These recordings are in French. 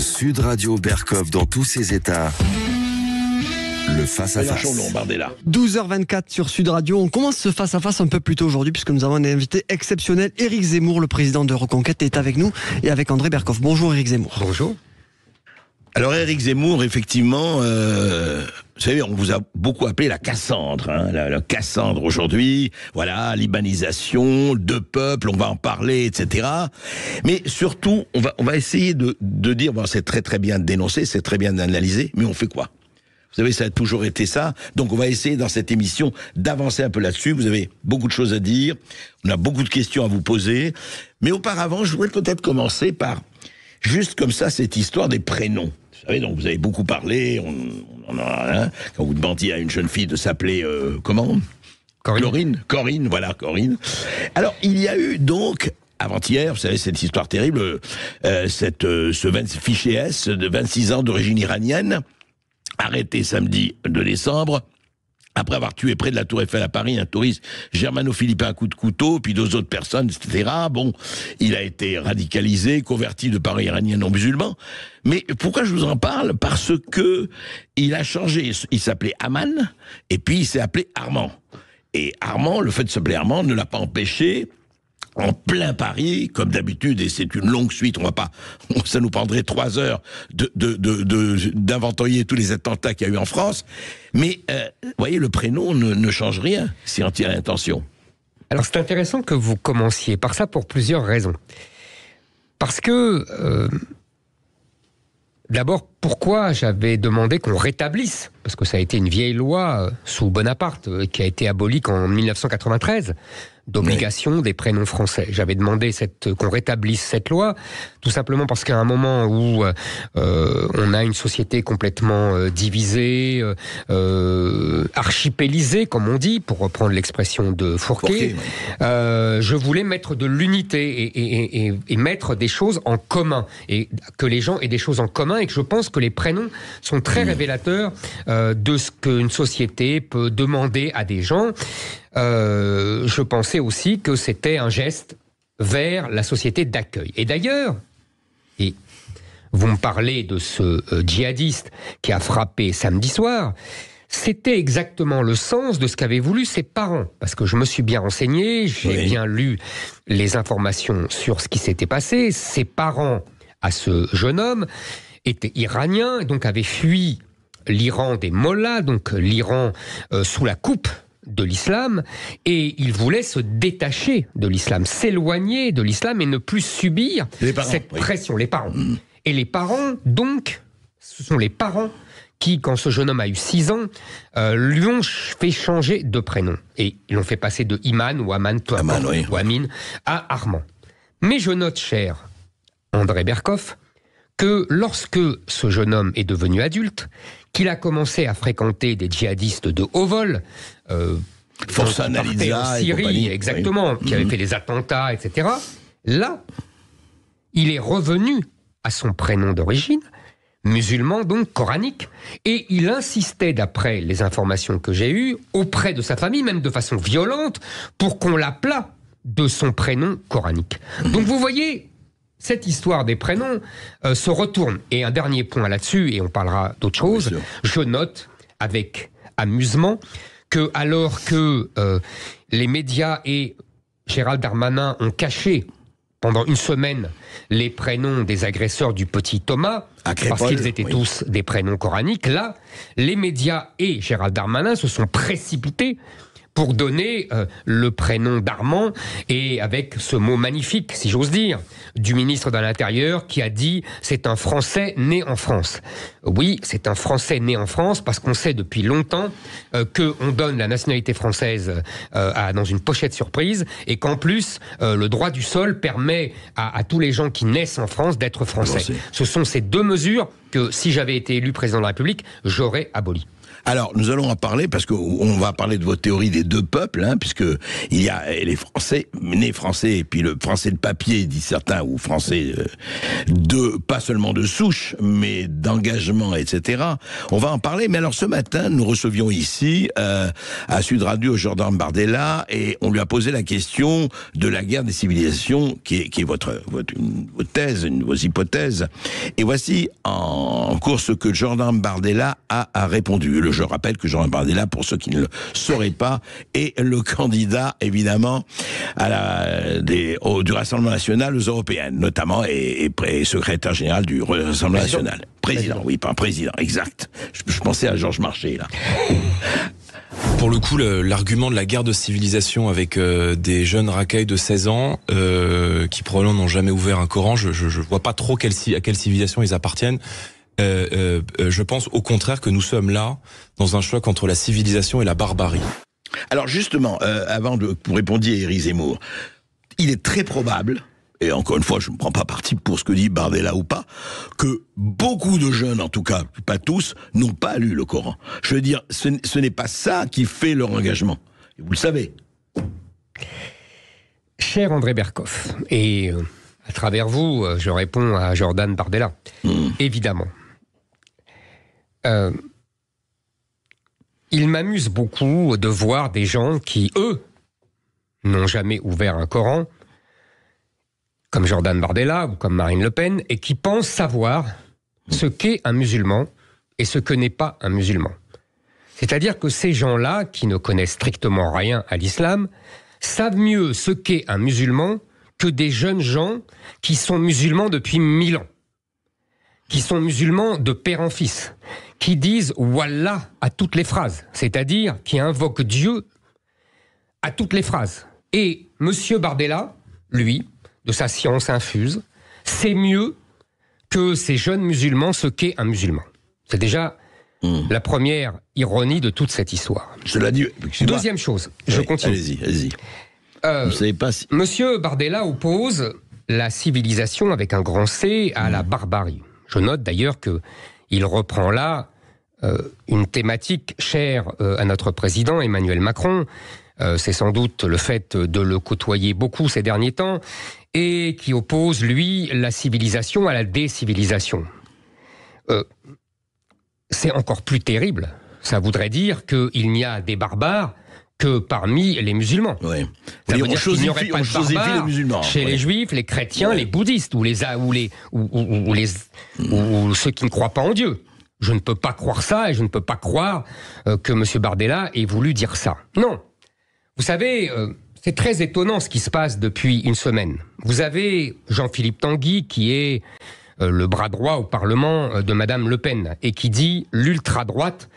Sud Radio Berkov dans tous ses états. Le face-à-face. 12h24 sur Sud Radio. On commence ce face-à-face un peu plus tôt aujourd'hui puisque nous avons un invité exceptionnel. Éric Zemmour, le président de Reconquête, est avec nous et avec André Berkov. Bonjour Éric Zemmour. Bonjour. Alors Éric Zemmour, effectivement, vous savez, on vous a beaucoup appelé la Cassandre, hein, la Cassandre aujourd'hui. Voilà, libanisation, deux peuples, on va en parler, etc. Mais surtout, on va essayer de dire, bon, c'est très très bien de dénoncer, c'est très bien d'analyser, mais on fait quoi ? Vous savez, ça a toujours été ça. Donc on va essayer dans cette émission d'avancer un peu là-dessus. Vous avez beaucoup de choses à dire, on a beaucoup de questions à vous poser. Mais auparavant, je voudrais peut-être commencer par, juste comme ça, cette histoire des prénoms. Vous savez, donc vous avez beaucoup parlé, on en a un, quand vous demandiez à une jeune fille de s'appeler, comment ? Corinne, voilà, Corinne. Alors, il y a eu donc, avant-hier, vous savez, cette histoire terrible, ce fichier S de 26 ans d'origine iranienne, arrêté samedi 2 décembre, après avoir tué près de la Tour Eiffel à Paris un touriste germano-philippin à coup de couteau, puis 2 autres personnes, etc. Bon, il a été radicalisé, converti de parents iraniens non musulmans. Mais pourquoi je vous en parle ? Parce que il a changé. Il s'appelait Aman, et puis il s'est appelé Armand. Et Armand, le fait de s'appeler Armand ne l'a pas empêché, en plein Paris, comme d'habitude, et c'est une longue suite, ça nous prendrait 3 heures d'inventorier tous les attentats qu'il y a eu en France, mais vous voyez, le prénom ne change rien si on tient l'intention. Alors c'est intéressant que vous commenciez par ça pour plusieurs raisons. Parce que, d'abord, pourquoi j'avais demandé qu'on rétablisse, parce que ça a été une vieille loi sous Bonaparte, qui a été abolie en 1993, d'obligation des prénoms français. J'avais demandé qu'on rétablisse cette loi, tout simplement parce qu'à un moment où on a une société complètement divisée, archipélisée, comme on dit, pour reprendre l'expression de Fourquet, je voulais mettre de l'unité et mettre des choses en commun, et que les gens aient des choses en commun, et que je pense que les prénoms sont très révélateurs de ce qu'une société peut demander à des gens. Je pensais aussi que c'était un geste vers la société d'accueil. Et d'ailleurs, et vous me parlez de ce djihadiste qui a frappé samedi soir, c'était exactement le sens de ce qu'avaient voulu ses parents. Parce que je me suis bien renseigné, j'ai bien lu les informations sur ce qui s'était passé. Ses parents, à ce jeune homme, étaient iraniens, donc avaient fui l'Iran des mollahs, donc l'Iran sous la coupe de l'islam, et il voulait se détacher de l'islam, s'éloigner de l'islam et ne plus subir cette pression. Les parents. Et les parents, donc, ce sont les parents qui, quand ce jeune homme a eu 6 ans, lui ont fait changer de prénom. Et ils l'ont fait passer de Iman ou Aman, ou Amin, à Armand. Mais je note, cher André Berkov, que lorsque ce jeune homme est devenu adulte, qu'il a commencé à fréquenter des djihadistes de haut vol, Força Analiza en Syrie, exactement, qui avaient fait des attentats, etc. Là, il est revenu à son prénom d'origine, musulman donc, coranique, et il insistait, d'après les informations que j'ai eues, auprès de sa famille, même de façon violente, pour qu'on l'appelât de son prénom coranique. Donc vous voyez, cette histoire des prénoms se retourne. Et un dernier point là-dessus, et on parlera d'autre chose, je note avec amusement que alors que les médias et Gérald Darmanin ont caché pendant une semaine les prénoms des agresseurs du petit Thomas, parce qu'ils étaient tous des prénoms coraniques, là, les médias et Gérald Darmanin se sont précipités pour donner le prénom d'Armand, et avec ce mot magnifique, si j'ose dire, du ministre de l'Intérieur qui a dit « c'est un Français né en France ». Oui, c'est un Français né en France, parce qu'on sait depuis longtemps qu'on donne la nationalité française dans une pochette surprise, et qu'en plus, le droit du sol permet à tous les gens qui naissent en France d'être français. Ce sont ces 2 mesures que, si j'avais été élu président de la République, j'aurais abolies. Alors, nous allons en parler parce qu'on va parler de votre théorie des deux peuples, hein, puisque il y a les Français, nés français, et puis le français de papier, disent certains, ou français pas seulement de souche, mais d'engagement, etc. On va en parler, mais alors ce matin, nous recevions ici, à Sud Radio, Jordan Bardella, et on lui a posé la question de la guerre des civilisations, qui est votre thèse, vos hypothèses. Et voici en cours ce que Jordan Bardella a répondu. Je rappelle que Jordan Bardella, pour ceux qui ne le sauraient pas, est le candidat, évidemment, du Rassemblement National aux Européennes, notamment, et secrétaire général du Rassemblement National. Président, oui, pas président, exact. Je pensais à Georges Marchais, là. Pour le coup, l'argument de la guerre de civilisation avec des jeunes racailles de 16 ans qui probablement n'ont jamais ouvert un Coran, je vois pas trop à quelle civilisation ils appartiennent. Je pense au contraire que nous sommes là dans un choc entre la civilisation et la barbarie. Alors justement, avant que vous répondiez à Éric Zemmour, il est très probable, et encore une fois, je ne prends pas parti pour ce que dit Bardella ou pas, que beaucoup de jeunes, en tout cas, pas tous, n'ont pas lu le Coran. Je veux dire, ce n'est pas ça qui fait leur engagement. Et vous le savez. Cher André Berkoff, et à travers vous, je réponds à Jordan Bardella. Évidemment. Il m'amuse beaucoup de voir des gens qui, eux, n'ont jamais ouvert un Coran, comme Jordan Bardella ou comme Marine Le Pen, et qui pensent savoir ce qu'est un musulman et ce que n'est pas un musulman. C'est-à-dire que ces gens-là, qui ne connaissent strictement rien à l'islam, savent mieux ce qu'est un musulman que des jeunes gens qui sont musulmans depuis 1000 ans, qui sont musulmans de père en fils, qui disent « Wallah » à toutes les phrases, c'est-à-dire qui invoquent Dieu à toutes les phrases. Et M. Bardella, lui, de sa science infuse, sait mieux que ces jeunes musulmans ce qu'est un musulman. C'est déjà la première ironie de toute cette histoire. Cela dit, deuxième chose, je continue. Allez-y. Vous savez pas si... Monsieur Bardella oppose la civilisation avec un grand C à la barbarie. Je note d'ailleurs qu'il reprend là une thématique chère à notre président Emmanuel Macron. C'est sans doute le fait de le côtoyer beaucoup ces derniers temps, et qui oppose, lui, la civilisation à la décivilisation. C'est encore plus terrible. Ça voudrait dire qu'il n'y a des barbares que parmi les musulmans. Ouais. Ça veut dire qu'il n'y aurait pas de barbares les musulmans, chez les juifs, les chrétiens, les bouddhistes, ou ceux qui ne croient pas en Dieu. Je ne peux pas croire ça, et je ne peux pas croire que M. Bardella ait voulu dire ça. Non. Vous savez, c'est très étonnant ce qui se passe depuis une semaine. Vous avez Jean-Philippe Tanguy, qui est le bras droit au Parlement de Madame Le Pen, et qui dit l'ultra-droite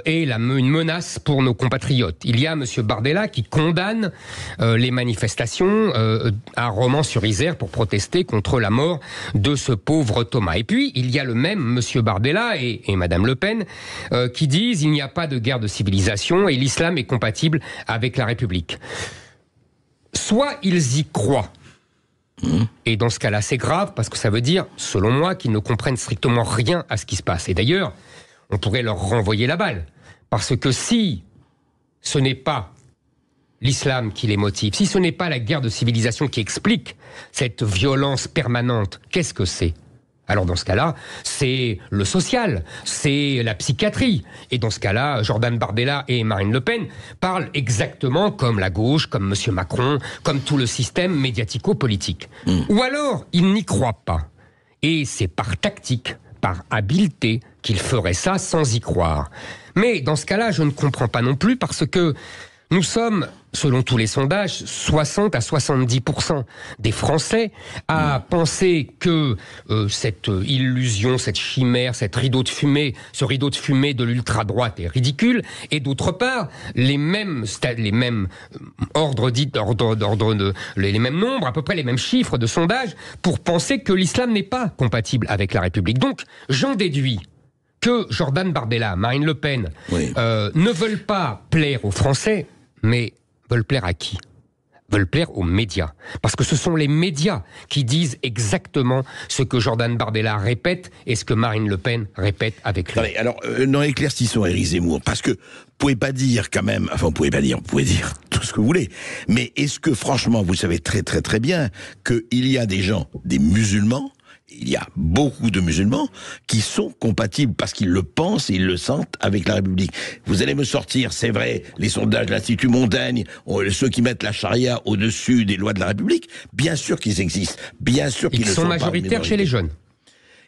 est une menace pour nos compatriotes. Il y a M. Bardella qui condamne les manifestations à Romans-sur-Isère pour protester contre la mort de ce pauvre Thomas. Et puis, il y a le même M. Bardella et Mme Le Pen qui disent il n'y a pas de guerre de civilisation et l'islam est compatible avec la République. Soit ils y croient, et dans ce cas-là, c'est grave, parce que ça veut dire, selon moi, qu'ils ne comprennent strictement rien à ce qui se passe. Et d'ailleurs, on pourrait leur renvoyer la balle. Parce que si ce n'est pas l'islam qui les motive, si ce n'est pas la guerre de civilisation qui explique cette violence permanente, qu'est-ce que c'est ? Alors dans ce cas-là, c'est le social, c'est la psychiatrie. Et dans ce cas-là, Jordan Bardella et Marine Le Pen parlent exactement comme la gauche, comme M. Macron, comme tout le système médiatico-politique. Ou alors, ils n'y croient pas. Et c'est par tactique, par habileté, qu'ils feraient ça sans y croire. Mais dans ce cas-là, je ne comprends pas non plus, parce que nous sommes, selon tous les sondages, 60 à 70% des Français à penser que cette illusion, cette chimère, ce rideau de fumée de l'ultra-droite est ridicule. Et d'autre part, les mêmes les mêmes nombres, à peu près les mêmes chiffres de sondages, pour penser que l'islam n'est pas compatible avec la République. Donc, j'en déduis que Jordan Bardella, Marine Le Pen, ne veulent pas plaire aux Français, mais veulent plaire à qui ? veulent plaire aux médias. Parce que ce sont les médias qui disent exactement ce que Jordan Bardella répète et ce que Marine Le Pen répète avec lui. Attendez, alors, non, éclaircissons Éric Zemmour, parce que vous pouvez pas dire quand même, enfin vous pouvez dire tout ce que vous voulez, mais est-ce que franchement vous savez très très très bien qu'il y a des gens, des musulmans, il y a beaucoup de musulmans qui sont compatibles parce qu'ils le pensent et ils le sentent avec la République. Vous allez me sortir, c'est vrai, les sondages de l'Institut Montaigne, ceux qui mettent la charia au-dessus des lois de la République, bien sûr qu'ils existent, bien sûr qu'ils ne sont pas majoritaires chez les jeunes.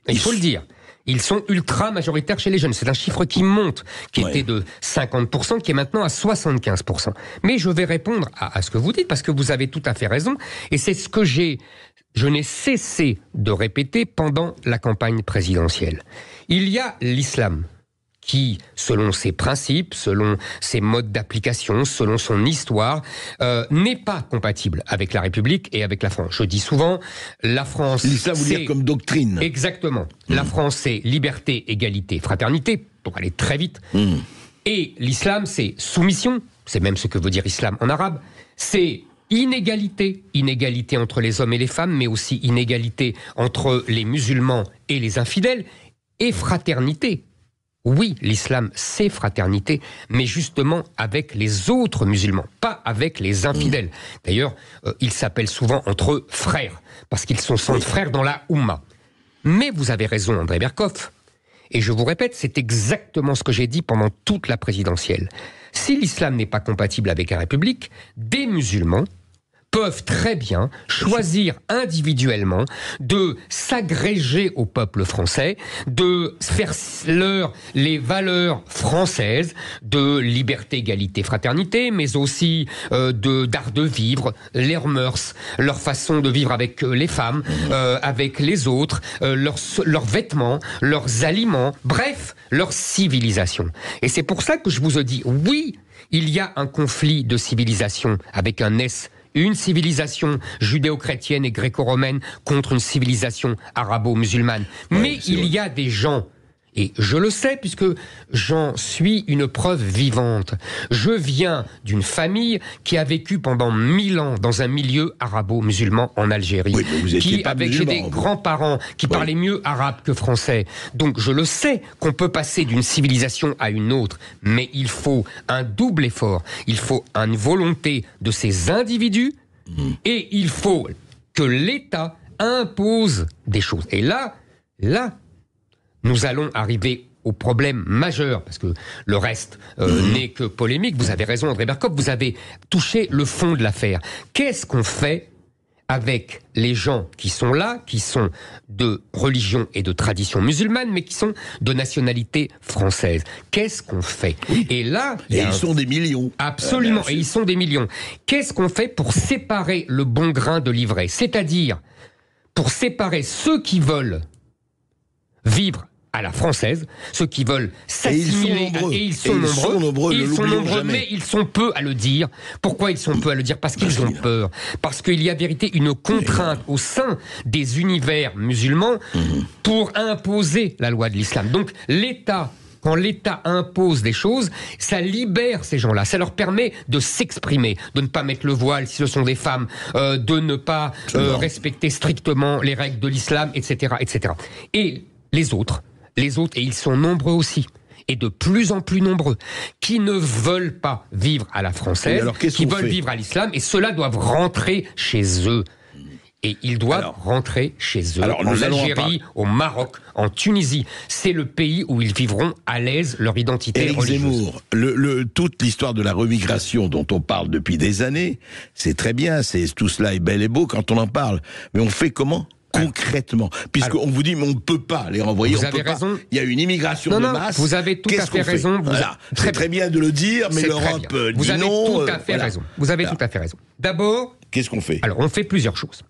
Il faut le dire. Ils sont ultra majoritaires chez les jeunes. C'est un chiffre qui monte, qui était de 50%, qui est maintenant à 75%. Mais je vais répondre à ce que vous dites, parce que vous avez tout à fait raison. Et c'est ce que je n'ai cessé de répéter pendant la campagne présidentielle. Il y a l'islam qui, selon ses principes, selon ses modes d'application, selon son histoire, n'est pas compatible avec la République et avec la France. Je dis souvent, la France... L'islam, vous dire comme doctrine. Exactement. La France, c'est liberté, égalité, fraternité, pour aller très vite. Et l'islam, c'est soumission, c'est même ce que veut dire islam en arabe, c'est inégalité entre les hommes et les femmes, mais aussi inégalité entre les musulmans et les infidèles, et fraternité. Oui, l'islam, c'est fraternité, mais justement avec les autres musulmans, pas avec les infidèles. D'ailleurs, ils s'appellent souvent entre eux frères, parce qu'ils sont frères dans la Oumma. Mais vous avez raison, André Berkoff. Et je vous répète, c'est exactement ce que j'ai dit pendant toute la présidentielle. Si l'islam n'est pas compatible avec la République, des musulmans peuvent très bien choisir individuellement de s'agréger au peuple français, de faire les valeurs françaises de liberté, égalité, fraternité, mais aussi d'art de vivre, leurs mœurs, leur façon de vivre avec les femmes, avec les autres, leurs vêtements, leurs aliments, bref, leur civilisation. Et c'est pour ça que je vous ai dit, oui, il y a un conflit de civilisation avec un S, une civilisation judéo-chrétienne et gréco-romaine contre une civilisation arabo-musulmane. Mais il y a des gens, et je le sais puisque j'en suis une preuve vivante. Je viens d'une famille qui a vécu pendant 1000 ans dans un milieu arabo-musulman en Algérie. Oui, j'ai des grands-parents qui parlaient mieux arabe que français. Donc je le sais qu'on peut passer d'une civilisation à une autre, mais il faut un double effort. Il faut une volonté de ces individus et il faut que l'État impose des choses. Et là, nous allons arriver au problème majeur, parce que le reste n'est que polémique. Vous avez raison, André Berkoff, vous avez touché le fond de l'affaire. Qu'est-ce qu'on fait avec les gens qui sont là, qui sont de religion et de tradition musulmane, mais qui sont de nationalité française? Qu'est-ce qu'on fait? Et là... ils sont des millions. Absolument, et ils sont des millions. Qu'est-ce qu'on fait pour séparer le bon grain de l'ivraie? C'est-à-dire, pour séparer ceux qui veulent vivre à la française, ceux qui veulent s'assimiler, et ils sont nombreux, mais ils sont peu à le dire. Pourquoi ils sont peu à le dire? Parce qu'ils ont peur. Parce qu'il y a vérité une contrainte au sein des univers musulmans pour imposer la loi de l'islam. Donc l'État, quand l'État impose des choses, ça libère ces gens-là, ça leur permet de s'exprimer, de ne pas mettre le voile si ce sont des femmes, de ne pas respecter strictement les règles de l'islam, etc., etc. Et les autres, et ils sont nombreux aussi, et de plus en plus nombreux, qui ne veulent pas vivre à la française, qui veulent vivre à l'islam, et ceux-là doivent rentrer chez eux. Et ils doivent rentrer chez eux, en Algérie, au Maroc, en Tunisie. C'est le pays où ils vivront à l'aise leur identité religieuse. Zemmour, toute l'histoire de la remigration dont on parle depuis des années, c'est très bien, tout cela est bel et beau quand on en parle. Mais on fait comment ? Concrètement, puisqu'on vous dit mais on ne peut pas les renvoyer, vous avez raison. Il y a une immigration de masse. Vous avez tout à fait raison. C'est très bien de le dire, mais l'Europe dit non. Vous avez tout à fait raison. Vous avez tout à fait raison. D'abord, qu'est-ce qu'on fait? Alors, on fait plusieurs choses.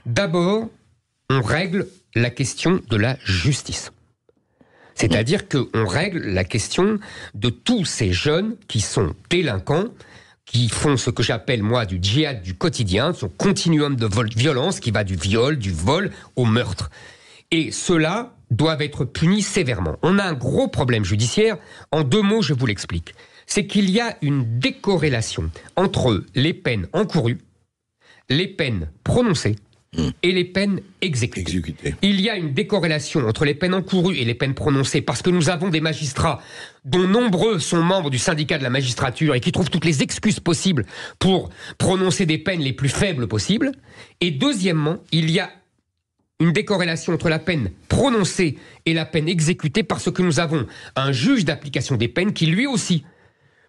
D'abord, on règle la question de la justice. C'est-à-dire qu'on règle la question de tous ces jeunes qui sont délinquants, qui font ce que j'appelle, moi, du djihad du quotidien, son continuum de violence qui va du viol, du vol au meurtre. Et ceux-là doivent être punis sévèrement. On a un gros problème judiciaire. En 2 mots, je vous l'explique. C'est qu'il y a une décorrélation entre les peines encourues les peines prononcées et les peines exécutées. Il y a une décorrélation entre les peines encourues et les peines prononcées parce que nous avons des magistrats dont nombreux sont membres du syndicat de la magistrature et qui trouvent toutes les excuses possibles pour prononcer des peines les plus faibles possibles. Et deuxièmement, il y a une décorrélation entre la peine prononcée et la peine exécutée parce que nous avons un juge d'application des peines qui lui aussi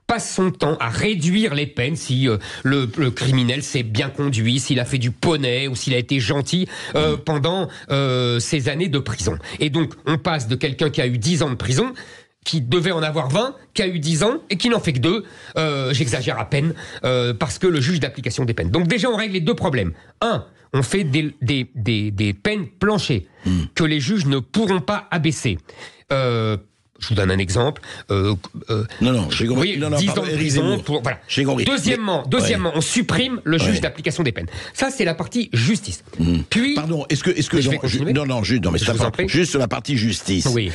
passe son temps à réduire les peines si le criminel s'est bien conduit, s'il a fait du poney ou s'il a été gentil pendant ces années de prison. Et donc, on passe de quelqu'un qui a eu 10 ans de prison, qui devait en avoir 20, qui a eu 10 ans et qui n'en fait que 2, j'exagère à peine, parce que le juge d'application des peines. Donc déjà, on règle les deux problèmes. Un, on fait des peines planchées que les juges ne pourront pas abaisser. Je vous donne un exemple. J'ai compris. 10 ans de prison pour... Voilà. J'ai compris. Deuxièmement, on supprime le juge d'application des peines. Ça, c'est la partie justice. Puis... Pardon, est-ce que je vais continuer. Juste sur la partie justice. Oui.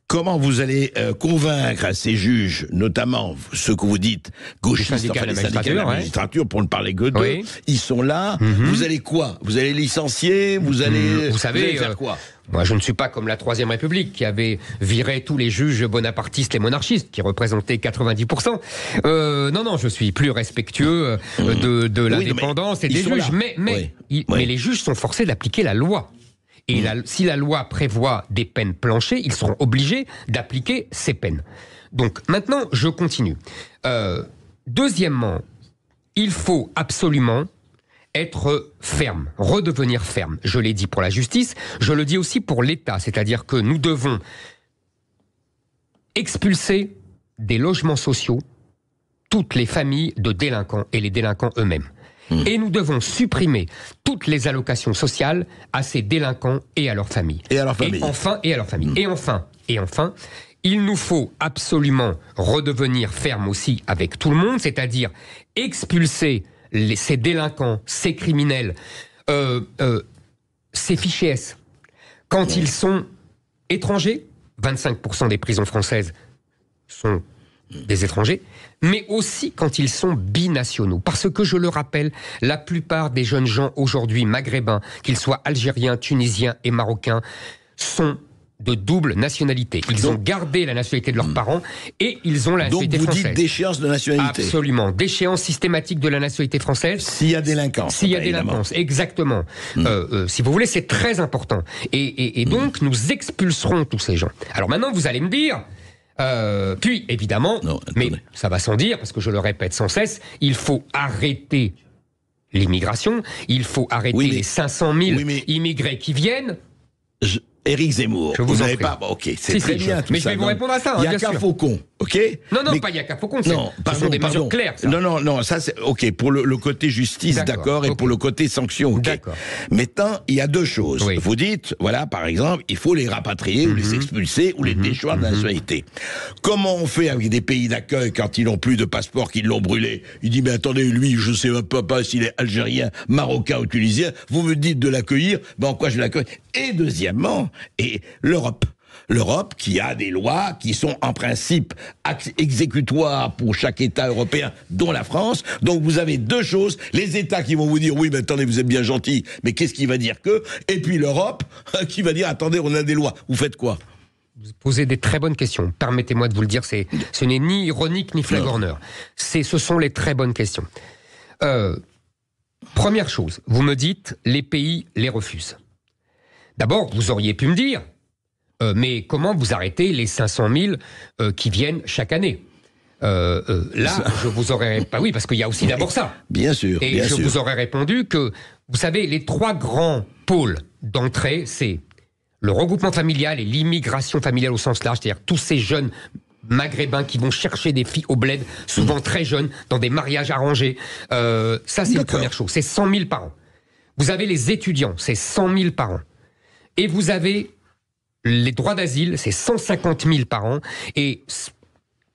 Comment vous allez convaincre ces juges, notamment ceux que vous dites gauchistes, les syndicats de la magistrature, pour ne parler que d'eux, ils sont là. Vous allez quoi? Vous allez licencier? Vous allez faire quoi? Moi, je ne suis pas comme la Troisième République qui avait viré tous les juges bonapartistes et monarchistes qui représentaient 90%. Non, je suis plus respectueux de l'indépendance et des juges. Mais les juges sont forcés d'appliquer la loi. Et si la loi prévoit des peines planchées, ils seront obligés d'appliquer ces peines. Donc maintenant, je continue. Deuxièmement, il faut absolument être ferme, redevenir ferme. Je l'ai dit pour la justice, je le dis aussi pour l'État, c'est-à-dire que nous devons expulser des logements sociaux toutes les familles de délinquants et les délinquants eux-mêmes. Et nous devons supprimer toutes les allocations sociales à ces délinquants et à leurs familles. Et à leurs familles. Et enfin, il nous faut absolument redevenir ferme aussi avec tout le monde, c'est-à-dire expulser ces délinquants, ces criminels, ces fichiers S, quand ils sont étrangers, 25% des prisons françaises sont des étrangers, mais aussi quand ils sont binationaux. Parce que, je le rappelle, la plupart des jeunes gens aujourd'hui maghrébins, qu'ils soient algériens, tunisiens et marocains, sont de double nationalité. Ils ont gardé la nationalité de leurs parents et ils ont la nationalité française. Donc vous dites déchéance de nationalité. Absolument. Déchéance systématique de la nationalité française. S'il y a délinquance. S'il y a délinquance, exactement. Si vous voulez, c'est très important. Et donc, nous expulserons tous ces gens. Alors maintenant, vous allez me dire... puis, évidemment, mais ça va sans dire, parce que je le répète sans cesse, il faut arrêter l'immigration, il faut arrêter les 500 000 immigrés qui viennent... Éric Zemmour, vous n'avez pas... Ok, c'est très bien tout ça. Mais je vais vous répondre à ça, il n'y a qu'un faucon, ok? Non, pas il n'y a qu'un faucon, ce sont des mesures claires. Ça. Non, ça c'est... Ok, pour le côté justice, d'accord, et pour le côté sanction, ok. D'accord. Maintenant, il y a deux choses. Oui. Vous dites, voilà, par exemple, il faut les rapatrier, ou les expulser, ou les déchoir de la nationalité. Comment on fait avec des pays d'accueil quand ils n'ont plus de passeport, qu'ils l'ont brûlé? Il dit, mais attendez, lui, je ne sais pas s'il est algérien, marocain ou tunisien, vous me dites de l'accueillir, en quoi je l'accueille? Et deuxièmement, l'Europe qui a des lois qui sont en principe exécutoires pour chaque État européen, dont la France. Donc vous avez deux choses, les États qui vont vous dire oui mais attendez vous êtes bien gentil, mais qu'est-ce qui va dire que? Et puis l'Europe qui va dire attendez on a des lois, vous faites quoi? Vous posez des très bonnes questions, permettez-moi de vous le dire, ce n'est ni ironique ni flagorneur, ce sont les très bonnes questions. Première chose, vous me dites les pays les refusent. D'abord, vous auriez pu me dire, mais comment vous arrêtez les 500 000 qui viennent chaque année? Je vous aurais... oui, parce qu'il y a aussi d'abord ça. Bien sûr. Et vous aurais répondu que, vous savez, les trois grands pôles d'entrée, c'est le regroupement familial et l'immigration familiale au sens large, c'est-à-dire tous ces jeunes maghrébins qui vont chercher des filles au bled, souvent très jeunes, dans des mariages arrangés. Ça, c'est une première chose. C'est 100 000 par an. Vous avez les étudiants, c'est 100 000 par an. Et vous avez les droits d'asile, c'est 150 000 par an. Et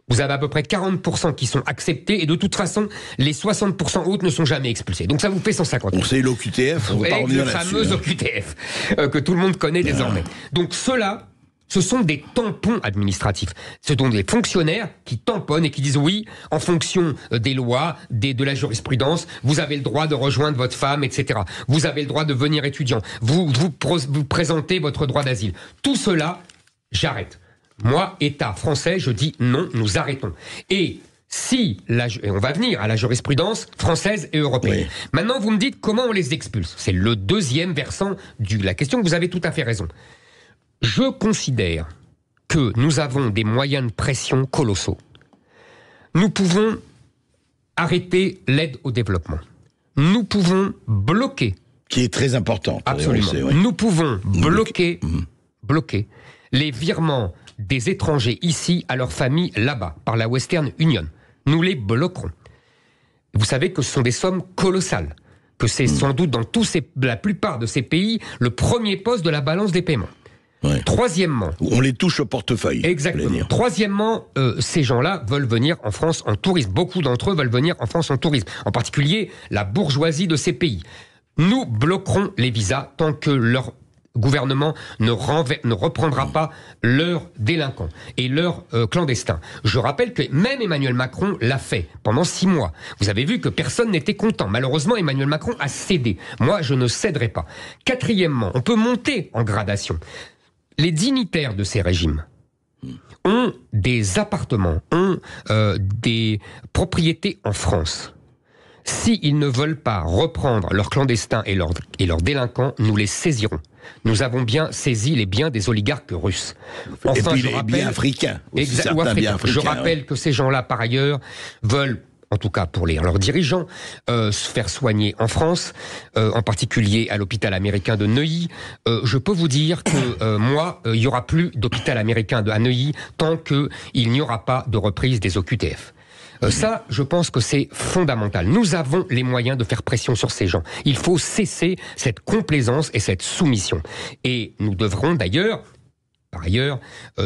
vous avez à peu près 40% qui sont acceptés. Et de toute façon, les 60% autres ne sont jamais expulsés. Donc ça vous fait 150 000. On sait l'OQTF, on va pas revenir là-dessus. Le fameux OQTF, que tout le monde connaît désormais. Donc ceux-là, Ce sont des tampons administratifs. Ce sont des fonctionnaires qui tamponnent et qui disent oui, en fonction des lois, de la jurisprudence, vous avez le droit de rejoindre votre femme, etc. Vous avez le droit de venir étudiant. Vous présentez votre droit d'asile. Tout cela, j'arrête. Moi, État français, je dis non, nous arrêtons. Et on va venir à la jurisprudence française et européenne. Oui. Maintenant, vous me dites comment on les expulse. C'est le deuxième versant de la question. Vous avez tout à fait raison. Je considère que nous avons des moyens de pression colossaux. Nous pouvons arrêter l'aide au développement. Nous pouvons bloquer. Qui est très important. Absolument. Sait, oui. Nous pouvons bloquer les virements des étrangers ici à leur famille là-bas, par la Western Union. Nous les bloquerons. Vous savez que ce sont des sommes colossales, que c'est sans doute dans la plupart de ces pays le premier poste de la balance des paiements. Ouais. Troisièmement, on les touche au portefeuille. Exactement. Troisièmement, ces gens-là veulent venir en France en tourisme. Beaucoup d'entre eux veulent venir en France en tourisme. En particulier, la bourgeoisie de ces pays. Nous bloquerons les visas tant que leur gouvernement ne reprendra pas leurs délinquants et leurs clandestins. Je rappelle que même Emmanuel Macron l'a fait pendant 6 mois. Vous avez vu que personne n'était content. Malheureusement, Emmanuel Macron a cédé. Moi, je ne céderai pas. Quatrièmement, on peut monter en gradation. Les dignitaires de ces régimes ont des appartements, ont des propriétés en France. S'ils ne veulent pas reprendre leurs clandestins et leurs délinquants, nous les saisirons. Nous avons bien saisi les biens des oligarques russes. Enfin, et puis les biens africains. Je rappelle que ces gens-là, par ailleurs, veulent, en tout cas pour leurs dirigeants, se faire soigner en France, en particulier à l'hôpital américain de Neuilly. Je peux vous dire que moi, il n'y aura plus d'hôpital américain à Neuilly tant qu'il n'y aura pas de reprise des OQTF. Ça, je pense que c'est fondamental. Nous avons les moyens de faire pression sur ces gens. Il faut cesser cette complaisance et cette soumission. Et nous devrons d'ailleurs, par ailleurs,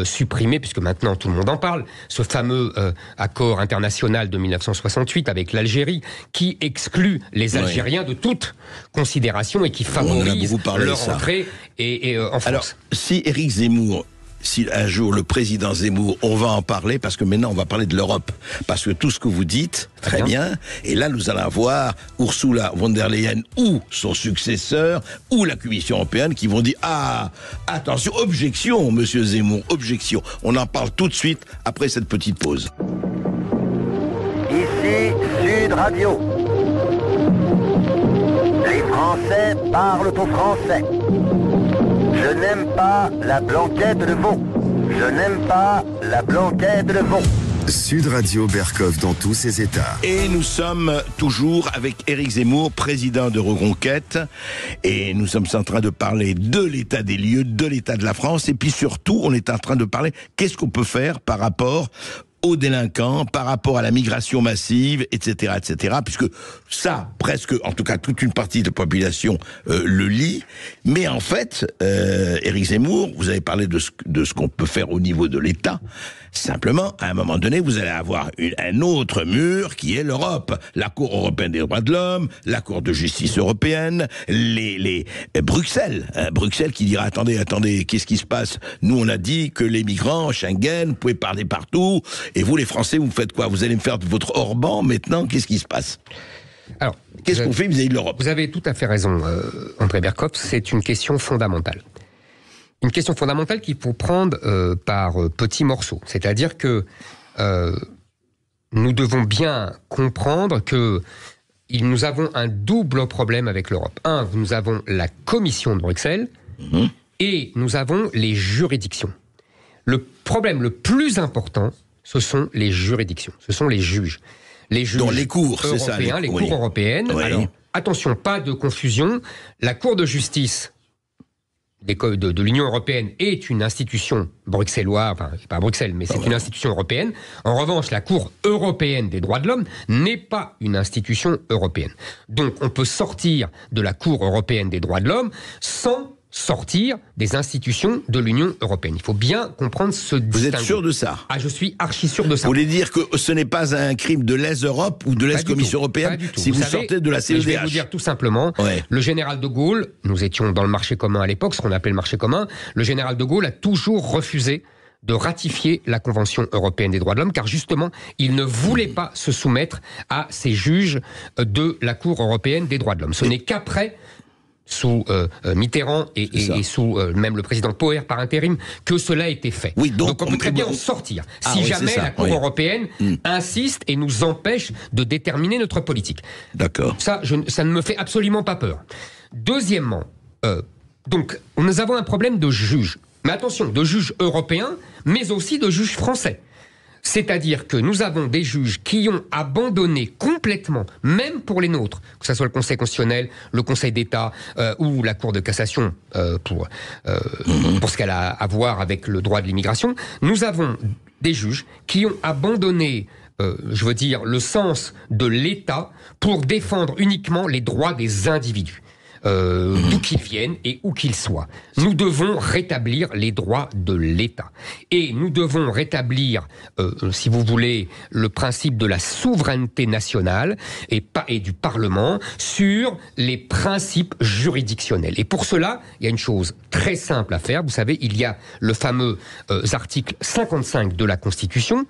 supprimer, puisque maintenant tout le monde en parle, ce fameux accord international de 1968 avec l'Algérie, qui exclut les Algériens de toute considération et qui favorise leur entrée en France. Alors, si Éric Zemmour... Si un jour le président Zemmour, on va en parler, parce que maintenant on va parler de l'Europe, parce que tout ce que vous dites, très bien, et là nous allons avoir Ursula von der Leyen ou son successeur, ou la Commission européenne qui vont dire « Ah, attention, objection, monsieur Zemmour, objection ». On en parle tout de suite après cette petite pause. Ici Sud Radio. Les Français parlent au français. Je n'aime pas la blanquette de veau. Je n'aime pas la blanquette de veau. Sud Radio Berkov dans tous ses états. Et nous sommes toujours avec Éric Zemmour, président de Reconquête. Et nous sommes en train de parler de l'état des lieux, de l'état de la France. Et puis surtout, on est en train de parler qu'est-ce qu'on peut faire par rapport aux délinquants, par rapport à la migration massive, etc., etc., puisque ça, presque, en tout cas, toute une partie de la population le lit. Mais en fait, Éric Zemmour, vous avez parlé de ce qu'on peut faire au niveau de l'État. Simplement, à un moment donné, vous allez avoir un autre mur qui est l'Europe. La Cour européenne des droits de l'homme, la Cour de justice européenne, Bruxelles. Bruxelles qui dira, attendez, qu'est-ce qui se passe? Nous, on a dit que les migrants, Schengen, vous pouvez parler partout. Et vous, les Français, vous faites quoi? Vous allez me faire votre Orban maintenant? Qu'est-ce qui se passe? Alors, qu'est-ce qu'on fait vis-à-vis de l'Europe? Vous avez tout à fait raison, André Berkov, c'est une question fondamentale. Une question fondamentale qu'il faut prendre par petits morceaux. C'est-à-dire que nous devons bien comprendre que nous avons un double problème avec l'Europe. Un, nous avons la Commission de Bruxelles et nous avons les juridictions. Le problème le plus important, ce sont les juridictions, ce sont les juges. Les juges dans les cours, européens, c'est ça, les cours européennes. Oui. Alors, attention, pas de confusion. La Cour de justice de l'Union européenne est une institution bruxelloise, enfin, pas à Bruxelles, mais c'est une institution européenne. En revanche, la Cour européenne des droits de l'homme n'est pas une institution européenne. Donc, on peut sortir de la Cour européenne des droits de l'homme sans sortir des institutions de l'Union européenne. Il faut bien comprendre ce distinguo. Vous êtes sûr de ça? Ah, je suis archi sûr de ça. Vous voulez dire que ce n'est pas un crime de l'Est-Europe ou de l'Est-Commission européenne si vous sortez de la CEDH? Je vais vous dire tout simplement, le général de Gaulle, nous étions dans le marché commun à l'époque, ce qu'on appelait le marché commun, le général de Gaulle a toujours refusé de ratifier la Convention européenne des droits de l'homme, car justement, il ne voulait pas se soumettre à ces juges de la Cour européenne des droits de l'homme. Ce n'est qu'après, sous Mitterrand et sous même le président Poher par intérim, que cela a été fait. Oui, donc on peut très bien en sortir, si jamais la Cour européenne insiste et nous empêche de déterminer notre politique. D'accord. Ça ne me fait absolument pas peur. Deuxièmement, donc nous avons un problème de juges. Mais attention, de juges européens, mais aussi de juges français. C'est-à-dire que nous avons des juges qui ont abandonné complètement, même pour les nôtres, que ce soit le Conseil constitutionnel, le Conseil d'État ou la Cour de cassation pour ce qu'elle a à voir avec le droit de l'immigration, nous avons des juges qui ont abandonné le sens de l'État pour défendre uniquement les droits des individus. D'où qu'ils viennent et où qu'ils soient. Nous devons rétablir les droits de l'État. Et nous devons rétablir, si vous voulez, le principe de la souveraineté nationale et du Parlement sur les principes juridictionnels. Et pour cela, il y a une chose très simple à faire. Vous savez, il y a le fameux article 55 de la Constitution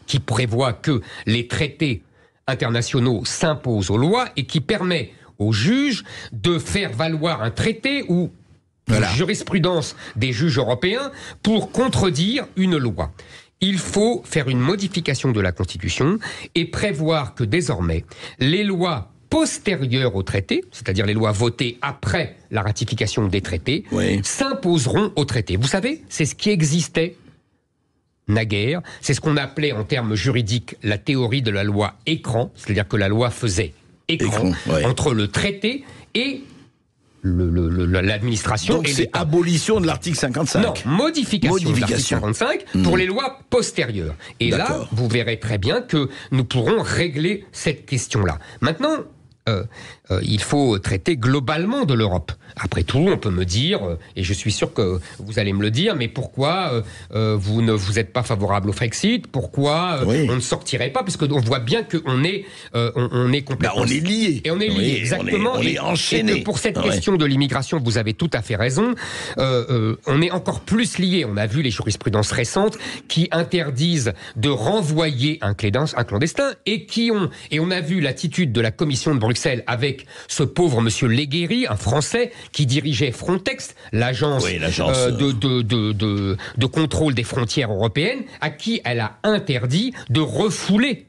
qui prévoit que les traités internationaux s'imposent aux lois et qui permet aux juges de faire valoir un traité ou une jurisprudence des juges européens pour contredire une loi. Il faut faire une modification de la Constitution et prévoir que désormais, les lois postérieures au traité, c'est-à-dire les lois votées après la ratification des traités, s'imposeront au traité. Vous savez, c'est ce qui existait naguère, c'est ce qu'on appelait en termes juridiques la théorie de la loi écran, c'est-à-dire que la loi faisait écran entre le traité et l'administration. Donc c'est abolition de l'article 55. Non, modification de l'article 55 pour les lois postérieures. Et là, vous verrez très bien que nous pourrons régler cette question-là. Maintenant, il faut traiter globalement de l'Europe. Après tout, on peut me dire, et je suis sûr que vous allez me le dire, mais pourquoi vous ne vous êtes pas favorable au Frexit? Pourquoi on ne sortirait pas? Parce qu'on voit bien qu'on est, on est complètement... on est liés. Et on est liés, exactement. On est enchaînés. Et que pour cette question de l'immigration, vous avez tout à fait raison, on est encore plus liés. On a vu les jurisprudences récentes qui interdisent de renvoyer un clandestin et on a vu l'attitude de la Commission de Bruxelles avec ce pauvre monsieur Leguéry, un Français qui dirigeait Frontex, l'agence de contrôle des frontières européennes, à qui elle a interdit de refouler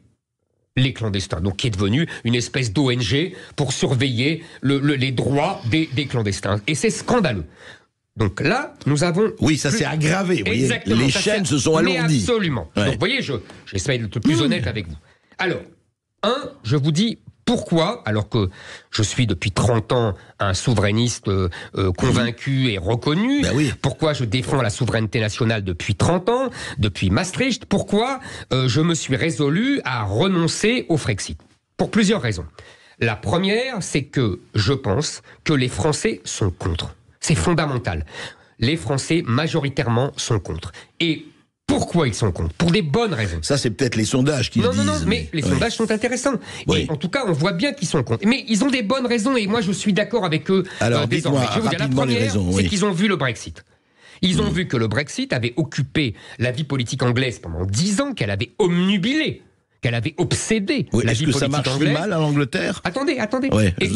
les clandestins, donc qui est devenu une espèce d'ONG pour surveiller les droits des clandestins. Et c'est scandaleux. Donc là, nous avons... Oui, ça s'est aggravé. Vous voyez, les chaînes se sont alourdies. Absolument. Donc vous voyez, j'essaie d'être plus honnête avec vous. Alors, je vous dis... Pourquoi, alors que je suis depuis 30 ans un souverainiste convaincu et reconnu, pourquoi je défends la souveraineté nationale depuis 30 ans, depuis Maastricht, pourquoi je me suis résolu à renoncer au Frexit? Pour plusieurs raisons. La première, c'est que je pense que les Français sont contre. C'est fondamental. Les Français, majoritairement, sont contre. Et pourquoi ils sont contre? Pour des bonnes raisons. Ça, c'est peut-être les sondages qui le disent. Non, mais les sondages sont intéressants. Et en tout cas, on voit bien qu'ils sont contre. Mais ils ont des bonnes raisons et moi, je suis d'accord avec eux. Alors, dites-moi la première, c'est qu'ils ont vu le Brexit. Ils ont vu que le Brexit avait occupé la vie politique anglaise pendant 10 ans, qu'elle avait omnubilé, qu'elle avait obsédé la vie politique anglaise. Est-ce que ça marche si mal en Angleterre? Attendez. Et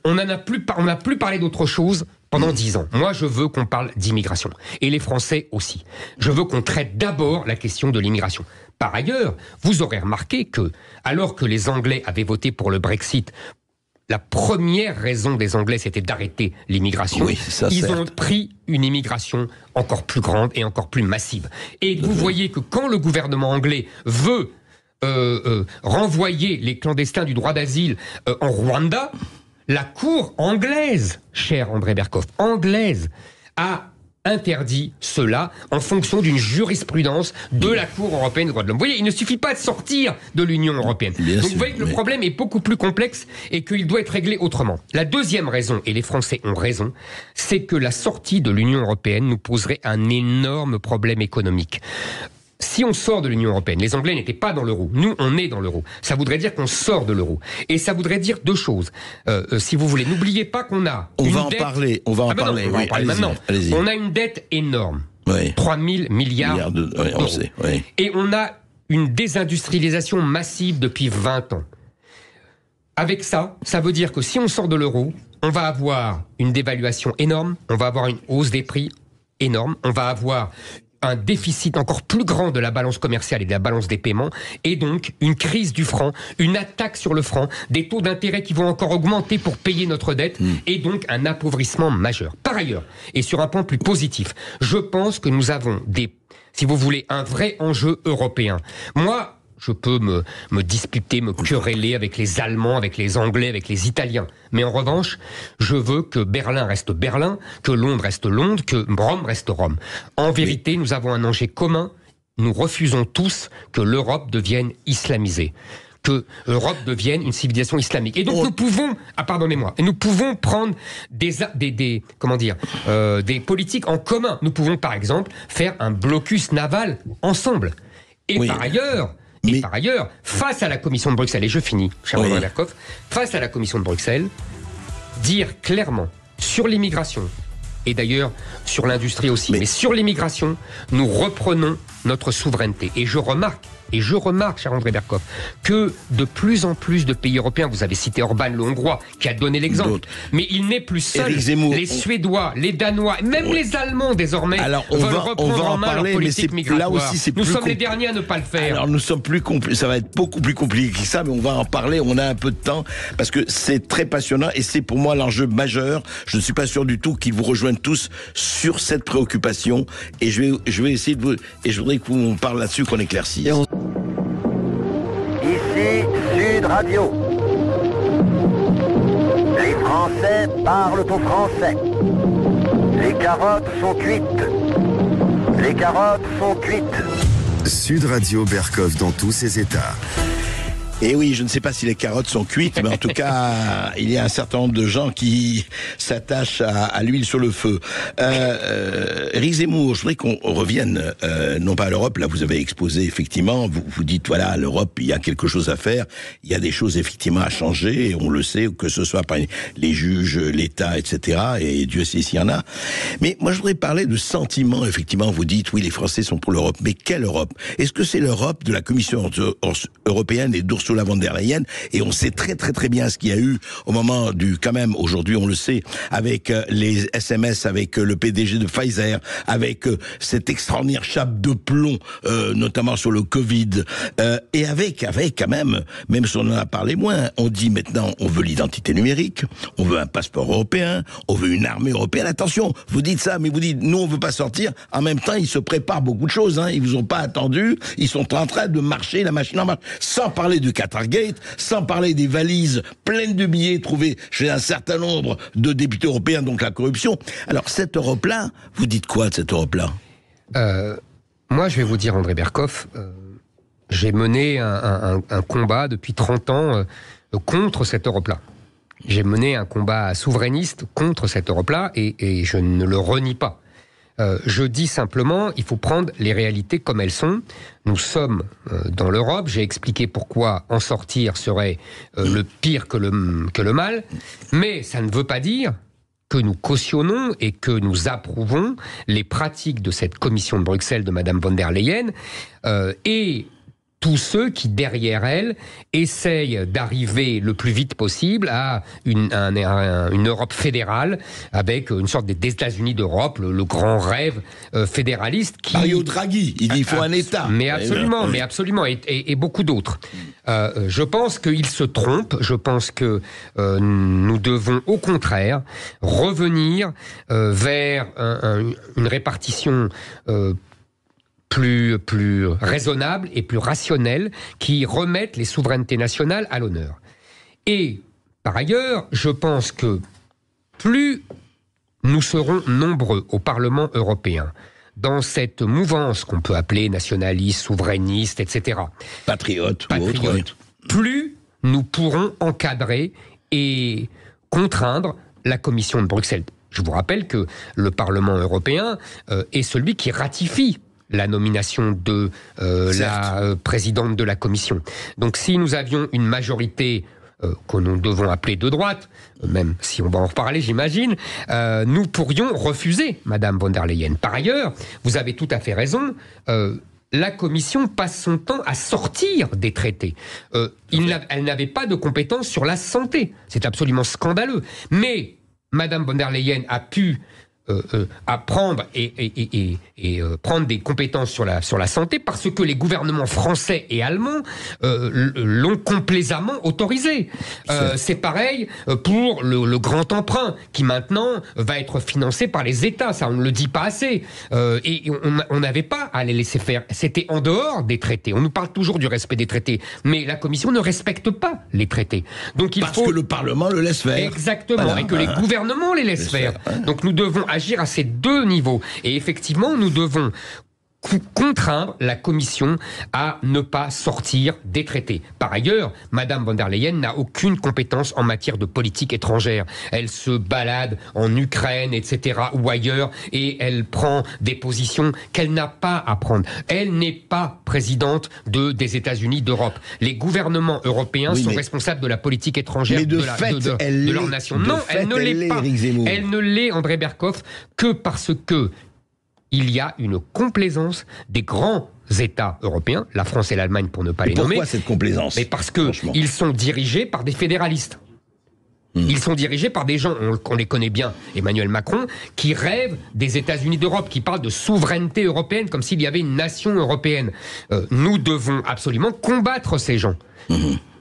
on n'a plus parlé d'autre chose pendant 10 ans. Moi, je veux qu'on parle d'immigration. Et les Français aussi. Je veux qu'on traite d'abord la question de l'immigration. Par ailleurs, vous aurez remarqué que, alors que les Anglais avaient voté pour le Brexit, la première raison des Anglais, c'était d'arrêter l'immigration. Ils ont pris une immigration encore plus grande et encore plus massive. Et vous voyez que quand le gouvernement anglais veut renvoyer les clandestins du droit d'asile en Rwanda, la cour anglaise, cher André Berkoff, anglaise, a interdit cela en fonction d'une jurisprudence de la Cour européenne des droits de l'homme. Vous voyez, il ne suffit pas de sortir de l'Union européenne. Donc vous voyez que le problème est beaucoup plus complexe et qu'il doit être réglé autrement. La deuxième raison, et les Français ont raison, c'est que la sortie de l'Union européenne nous poserait un énorme problème économique. Si on sort de l'Union européenne, les Anglais n'étaient pas dans l'euro, nous on est dans l'euro, ça voudrait dire qu'on sort de l'euro. Et ça voudrait dire deux choses. Si vous voulez, n'oubliez pas qu'on a on une va dette... en parler, on va en parler. On va en parler maintenant. Allez-y. On a une dette énorme, 3 000 milliards d'euros. On sait, oui. Et on a une désindustrialisation massive depuis 20 ans. Avec ça, ça veut dire que si on sort de l'euro, on va avoir une dévaluation énorme, on va avoir une hausse des prix énorme, on va avoir un déficit encore plus grand de la balance commerciale et de la balance des paiements, et donc une crise du franc, une attaque sur le franc, des taux d'intérêt qui vont encore augmenter pour payer notre dette, et donc un appauvrissement majeur. Par ailleurs, et sur un point plus positif, je pense que nous avons si vous voulez, un vrai enjeu européen. Moi, je peux me disputer, me quereller avec les Allemands, avec les Anglais, avec les Italiens. Mais en revanche, je veux que Berlin reste Berlin, que Londres reste Londres, que Rome reste Rome. En vérité, nous avons un enjeu commun. Nous refusons tous que l'Europe devienne islamisée, que l'Europe devienne une civilisation islamique. Et donc nous pouvons, nous pouvons prendre des politiques en commun. Nous pouvons par exemple faire un blocus naval ensemble. Et par ailleurs, face à la Commission de Bruxelles, et je finis, cher André Berkoff, face à la Commission de Bruxelles, dire clairement sur l'immigration, et d'ailleurs sur l'industrie aussi, mais sur l'immigration, nous reprenons notre souveraineté. Et je remarque, cher André Berkoff, que de plus en plus de pays européens, vous avez cité Orban, le Hongrois, qui a donné l'exemple, mais il n'est plus seul. Les Suédois, les Danois, même les Allemands désormais veulent reprendre en main leur politique migratoire. Là aussi, nous sommes les derniers à ne pas le faire. Alors nous sommes ça va être beaucoup plus compliqué que ça, mais on va en parler, on a un peu de temps, parce que c'est très passionnant, et c'est pour moi l'enjeu majeur. Je ne suis pas sûr du tout qu'ils vous rejoignent tous sur cette préoccupation, et je vais essayer de vous... Et je voudrais qu'on parle là-dessus, qu'on éclaircisse. Ici Sud Radio. Les Français parlent au français. Les carottes sont cuites. Les carottes sont cuites. Sud Radio Berkoff dans tous ses états. Et oui, je ne sais pas si les carottes sont cuites, mais en tout cas, il y a un certain nombre de gens qui s'attachent à l'huile sur le feu. Éric Zemmour, je voudrais qu'on revienne, non pas à l'Europe, là vous avez exposé effectivement, vous dites voilà, l'Europe, il y a quelque chose à faire, il y a des choses effectivement à changer, et on le sait, que ce soit par les juges, l'État, etc., et Dieu sait s'il y en a. Mais moi je voudrais parler de sentiment, effectivement, vous dites oui, les Français sont pour l'Europe, mais quelle Europe? Est-ce que c'est l'Europe de la Commission européenne et d'Ursula von der Leyen, et on sait très très très bien ce qu'il y a eu au moment quand même, aujourd'hui on le sait, avec les SMS, avec le PDG de Pfizer, avec cette extraordinaire chape de plomb, notamment sur le Covid, et avec quand même si on en a parlé moins, on dit maintenant on veut l'identité numérique, on veut un passeport européen, on veut une armée européenne. Attention, vous dites ça, mais vous dites nous on veut pas sortir, en même temps ils se préparent beaucoup de choses, ils vous ont pas attendu, ils sont en train de marcher, la machine en marche, sans parler du Qatargate, sans parler des valises pleines de billets trouvés chez un certain nombre de députés européens, donc la corruption. Alors cette Europe-là, vous dites quoi de cette Europe-là? Moi, je vais vous dire, André Berkoff, j'ai mené un combat depuis 30 ans contre cette Europe-là. J'ai mené un combat souverainiste contre cette Europe-là, et je ne le renie pas. Je dis simplement, il faut prendre les réalités comme elles sont. Nous sommes dans l'Europe. J'ai expliqué pourquoi en sortir serait le pire que le mal. Mais ça ne veut pas dire que nous cautionnons et que nous approuvons les pratiques de cette commission de Bruxelles de Madame von der Leyen et tous ceux qui, derrière elle, essayent d'arriver le plus vite possible à une Europe fédérale, avec une sorte des États-Unis d'Europe, le grand rêve fédéraliste. Mario Draghi, il dit il faut un État. Mais absolument, et beaucoup d'autres. Je pense qu'ils se trompent, je pense que nous devons au contraire revenir vers une répartition plus raisonnable et plus rationnelle, qui remettent les souverainetés nationales à l'honneur. Et par ailleurs, je pense que plus nous serons nombreux au Parlement européen dans cette mouvance qu'on peut appeler nationaliste, souverainiste, etc. Patriote ou autre. Oui. Plus nous pourrons encadrer et contraindre la Commission de Bruxelles. Je vous rappelle que le Parlement européen est celui qui ratifie la nomination de la présidente de la Commission. Donc si nous avions une majorité que nous devons appeler de droite, même si on va en reparler, j'imagine, nous pourrions refuser Madame von der Leyen. Par ailleurs, vous avez tout à fait raison, la Commission passe son temps à sortir des traités. Elle n'avait pas de compétences sur la santé. C'est absolument scandaleux. Mais Madame von der Leyen a pu apprendre et prendre des compétences sur la santé parce que les gouvernements français et allemands l'ont complaisamment autorisé. C'est pareil pour le grand emprunt qui maintenant va être financé par les États. Ça, on ne le dit pas assez. Et on n'avait pas à les laisser faire. C'était en dehors des traités. On nous parle toujours du respect des traités, mais la Commission ne respecte pas les traités. Donc parce que le Parlement le laisse faire. Exactement, voilà, et que les gouvernements les laissent faire. Donc nous devons agir à ces deux niveaux. Et effectivement, nous devons contraindre la Commission à ne pas sortir des traités. Par ailleurs, Madame von der Leyen n'a aucune compétence en matière de politique étrangère. Elle se balade en Ukraine, etc., ou ailleurs, et elle prend des positions qu'elle n'a pas à prendre. Elle n'est pas présidente des États-Unis d'Europe. Les gouvernements européens sont responsables de la politique étrangère de leur nation. Non, elle ne l'est pas. Elle ne l'est, André Berkoff, que parce que il y a une complaisance des grands États européens, la France et l'Allemagne pour ne pas les nommer. Pourquoi cette complaisance ? Mais parce qu'ils sont dirigés par des fédéralistes. Ils sont dirigés par des gens, on les connaît bien, Emmanuel Macron, qui rêvent des États-Unis d'Europe, qui parlent de souveraineté européenne, comme s'il y avait une nation européenne. Nous devons absolument combattre ces gens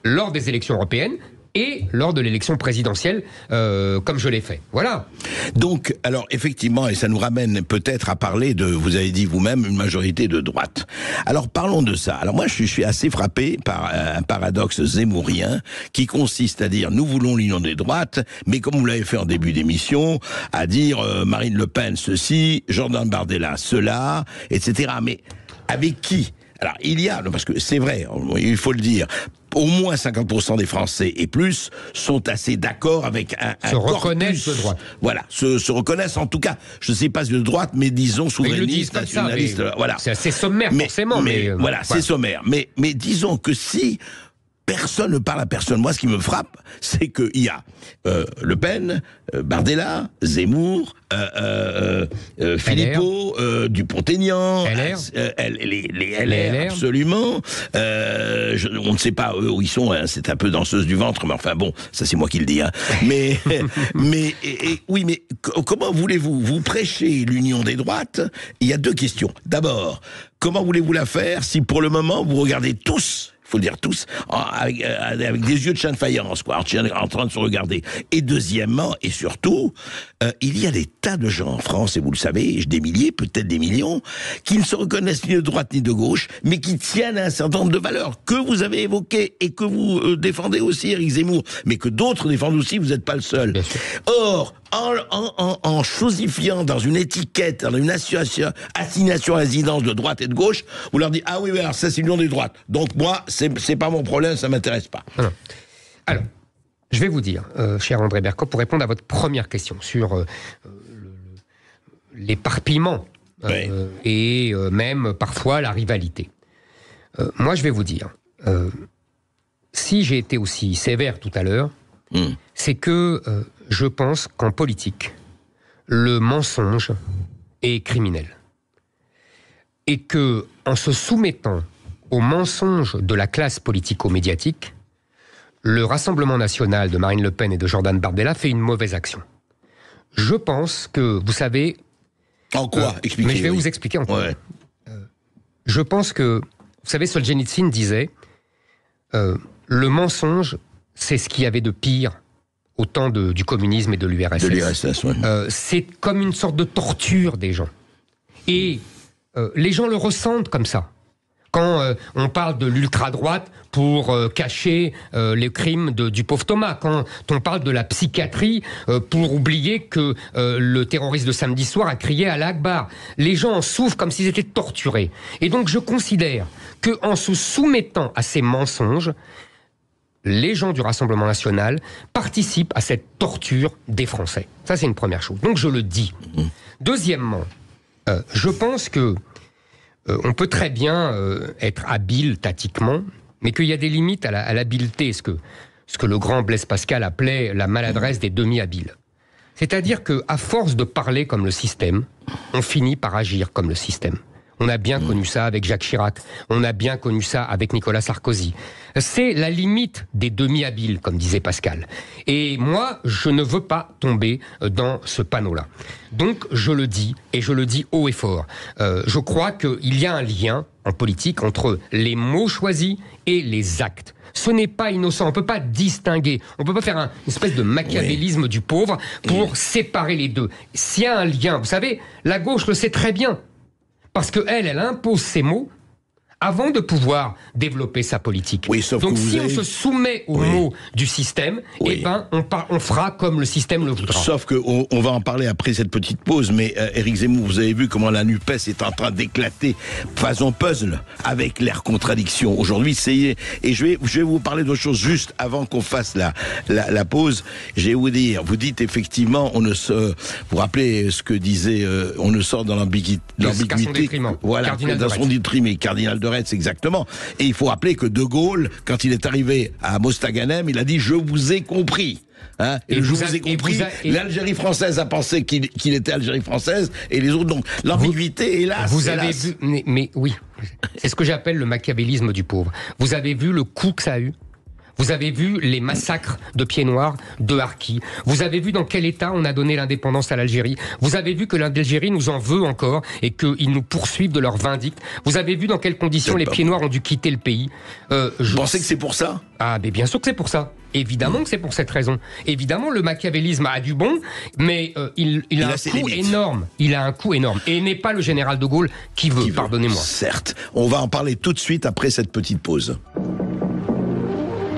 lors des élections européennes et lors de l'élection présidentielle, comme je l'ai fait. Voilà. Donc, alors, effectivement, et ça nous ramène peut-être à parler de, vous avez dit vous-même, une majorité de droite. Alors, parlons de ça. Alors, moi, je suis assez frappé par un paradoxe zemmourien qui consiste à dire, nous voulons l'union des droites, mais comme vous l'avez fait en début d'émission, à dire Marine Le Pen ceci, Jordan Bardella cela, etc. Mais avec qui ? Alors, il y a, parce que c'est vrai, il faut le dire, au moins 50% des Français et plus sont assez d'accord avec un reconnaissent corpus, de droite. Voilà, se reconnaissent en tout cas, je ne sais pas si de droite, mais disons souverainistes, nationalistes, voilà. C'est assez sommaire, forcément. Mais voilà, c'est sommaire. Mais disons que si personne ne parle à personne, moi ce qui me frappe, c'est qu'il y a Le Pen, Bardella, Zemmour, Philippot, Dupont-Aignan, les LR, absolument. On ne sait pas eux où ils sont, hein, c'est un peu danseuse du ventre, mais enfin bon, ça c'est moi qui le dis. Hein. Mais, oui, mais comment voulez-vous vous prêcher l'union des droites ? Il y a deux questions. D'abord, comment voulez-vous la faire si pour le moment vous regardez tous, il faut le dire tous, avec des yeux de chien de faïence, quoi, en train de se regarder. Et deuxièmement, et surtout, il y a des tas de gens en France, et vous le savez, des milliers, peut-être des millions, qui ne se reconnaissent ni de droite ni de gauche, mais qui tiennent à un certain nombre de valeurs que vous avez évoquées et que vous défendez aussi, Éric Zemmour, mais que d'autres défendent aussi, vous n'êtes pas le seul. Or, en chosifiant dans une étiquette, dans une assignation à résidence de droite et de gauche, vous leur dites, ah oui, alors ça c'est l'union des droites. Donc moi, c'est pas mon problème, ça m'intéresse pas. Alors, je vais vous dire, cher André Berkoff, pour répondre à votre première question sur l'éparpillement et même parfois la rivalité. Moi, je vais vous dire, si j'ai été aussi sévère tout à l'heure, c'est que je pense qu'en politique, le mensonge est criminel. Et que, en se soumettant au mensonge de la classe politico-médiatique, le Rassemblement national de Marine Le Pen et de Jordan Bardella fait une mauvaise action. Je pense que, vous savez... En quoi ? Expliquez. Mais je vais vous expliquer en quoi. Je pense que, vous savez, Solzhenitsyn disait le mensonge, c'est ce qu'il y avait de pire au temps du communisme et de l'URSS. De l'URSS, oui. C'est comme une sorte de torture des gens. Et les gens le ressentent comme ça. Quand on parle de l'ultra-droite pour cacher les crimes du pauvre Thomas, quand on parle de la psychiatrie pour oublier que le terroriste de samedi soir a crié à Allah Akbar. Les gens en souffrent comme s'ils étaient torturés. Et donc je considère qu'en se soumettant à ces mensonges, les gens du Rassemblement national participent à cette torture des Français. Ça, c'est une première chose. Donc je le dis. Deuxièmement, je pense que on peut très bien être habile tactiquement, mais qu'il y a des limites à l'habileté, ce que le grand Blaise Pascal appelait la maladresse des demi-habiles. C'est-à-dire qu'à force de parler comme le système, on finit par agir comme le système. On a bien connu ça avec Jacques Chirac, on a bien connu ça avec Nicolas Sarkozy. C'est la limite des demi-habiles, comme disait Pascal. Et moi, je ne veux pas tomber dans ce panneau-là. Donc, je le dis, et je le dis haut et fort. Je crois qu'il y a un lien en politique entre les mots choisis et les actes. Ce n'est pas innocent, on ne peut pas distinguer, on ne peut pas faire une espèce de machiavélisme du pauvre pour séparer les deux. S'il y a un lien, vous savez, la gauche le sait très bien. Parce qu'elle impose ses mots avant de pouvoir développer sa politique. Oui, sauf donc que si on se soumet aux mots du système, eh ben on fera comme le système le voudra. Sauf qu'on va en parler après cette petite pause, mais Éric Zemmour, vous avez vu comment la NUPES est en train d'éclater façon puzzle avec leurs contradictions. Aujourd'hui, et je vais vous parler d'autre chose juste avant qu'on fasse la pause. Je vais vous dire, vous dites effectivement, vous rappelez ce que disait, on ne sort dans l'ambiguïté. Voilà, dans son déprimé, Cardinal de Retz, exactement. Et il faut rappeler que De Gaulle, quand il est arrivé à Mostaganem, il a dit « Je vous ai compris ». Hein, et je vous ai compris, l'Algérie française a pensé qu'il était Algérie française et les autres, donc l'ambiguïté, hélas. Vous avez vu, mais oui, c'est ce que j'appelle le machiavélisme du pauvre. Vous avez vu le coup que ça a eu? Vous avez vu les massacres de Pieds Noirs, de Harki. Vous avez vu dans quel état on a donné l'indépendance à l'Algérie. Vous avez vu que l'Algérie nous en veut encore et qu'ils nous poursuivent de leur vindicte. Vous avez vu dans quelles conditions les Pieds Noirs ont dû quitter le pays. Vous pensez que c'est pour ça? Ah, mais bien sûr que c'est pour ça. Évidemment que c'est pour cette raison. Évidemment, le machiavélisme a du bon, mais il a un coût énorme. Il a un coût énorme. Et n'est pas le général de Gaulle qui veut. Pardonnez-moi. Certes. On va en parler tout de suite après cette petite pause.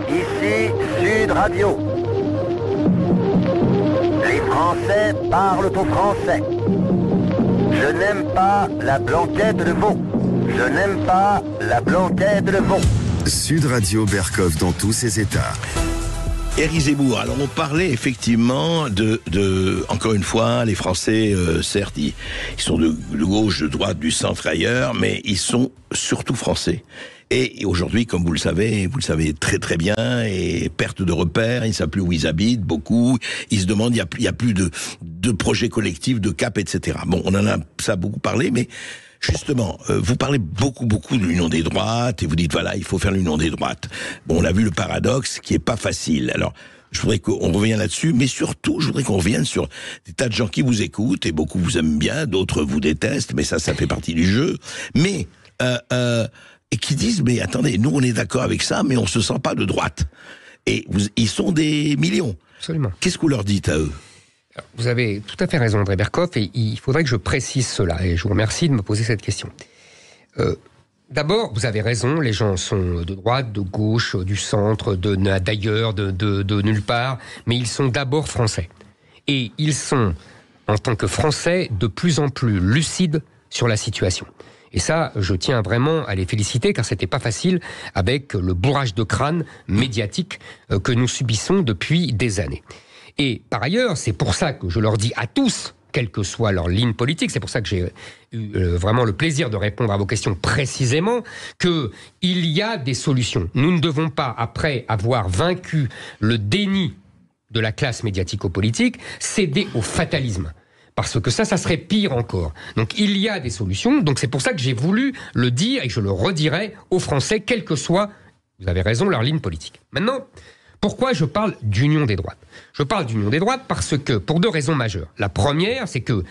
Ici Sud Radio. Les Français parlent au français. Je n'aime pas la blanquette de veau. Je n'aime pas la blanquette de veau. Sud Radio Berkov dans tous ses états. Éric Zemmour, alors on parlait effectivement encore une fois, les Français, certes, ils sont de gauche, de droite, du centre ailleurs, mais ils sont surtout français. Et aujourd'hui, comme vous le savez très très bien, et perte de repères, ils ne savent plus où ils habitent, beaucoup, ils se demandent, il y a plus de projets collectifs, de cap, etc. Bon, on en a ça beaucoup parlé, mais justement, vous parlez beaucoup de l'union des droites, et vous dites, voilà, il faut faire l'union des droites. Bon, on a vu le paradoxe qui est pas facile. Alors, je voudrais qu'on revienne là-dessus, mais surtout, je voudrais qu'on revienne sur des tas de gens qui vous écoutent, et beaucoup vous aiment bien, d'autres vous détestent, mais ça fait partie du jeu. Mais, et qui disent, mais attendez, nous on est d'accord avec ça, mais on se sent pas de droite. Et ils sont des millions. Absolument. Qu'est-ce que vous leur dites à eux? Vous avez tout à fait raison, André Berkoff, et il faudrait que je précise cela, et je vous remercie de me poser cette question. D'abord, vous avez raison, les gens sont de droite, de gauche, du centre, d'ailleurs, de nulle part, mais ils sont d'abord français. Et ils sont, en tant que Français, de plus en plus lucides sur la situation. Et ça, je tiens vraiment à les féliciter, car c'était pas facile avec le bourrage de crâne médiatique que nous subissons depuis des années. Et par ailleurs, c'est pour ça que je leur dis à tous, quelle que soit leur ligne politique, c'est pour ça que j'ai eu vraiment le plaisir de répondre à vos questions précisément, qu'il y a des solutions. Nous ne devons pas, après avoir vaincu le déni de la classe médiatico-politique, céder au fatalisme. Parce que ça serait pire encore. Donc il y a des solutions, donc c'est pour ça que j'ai voulu le dire, et que je le redirai aux Français, quelle que soit, vous avez raison, leur ligne politique. Maintenant, pourquoi je parle d'union des droites? Je parle d'union des droites parce que, pour deux raisons majeures. La première, c'est que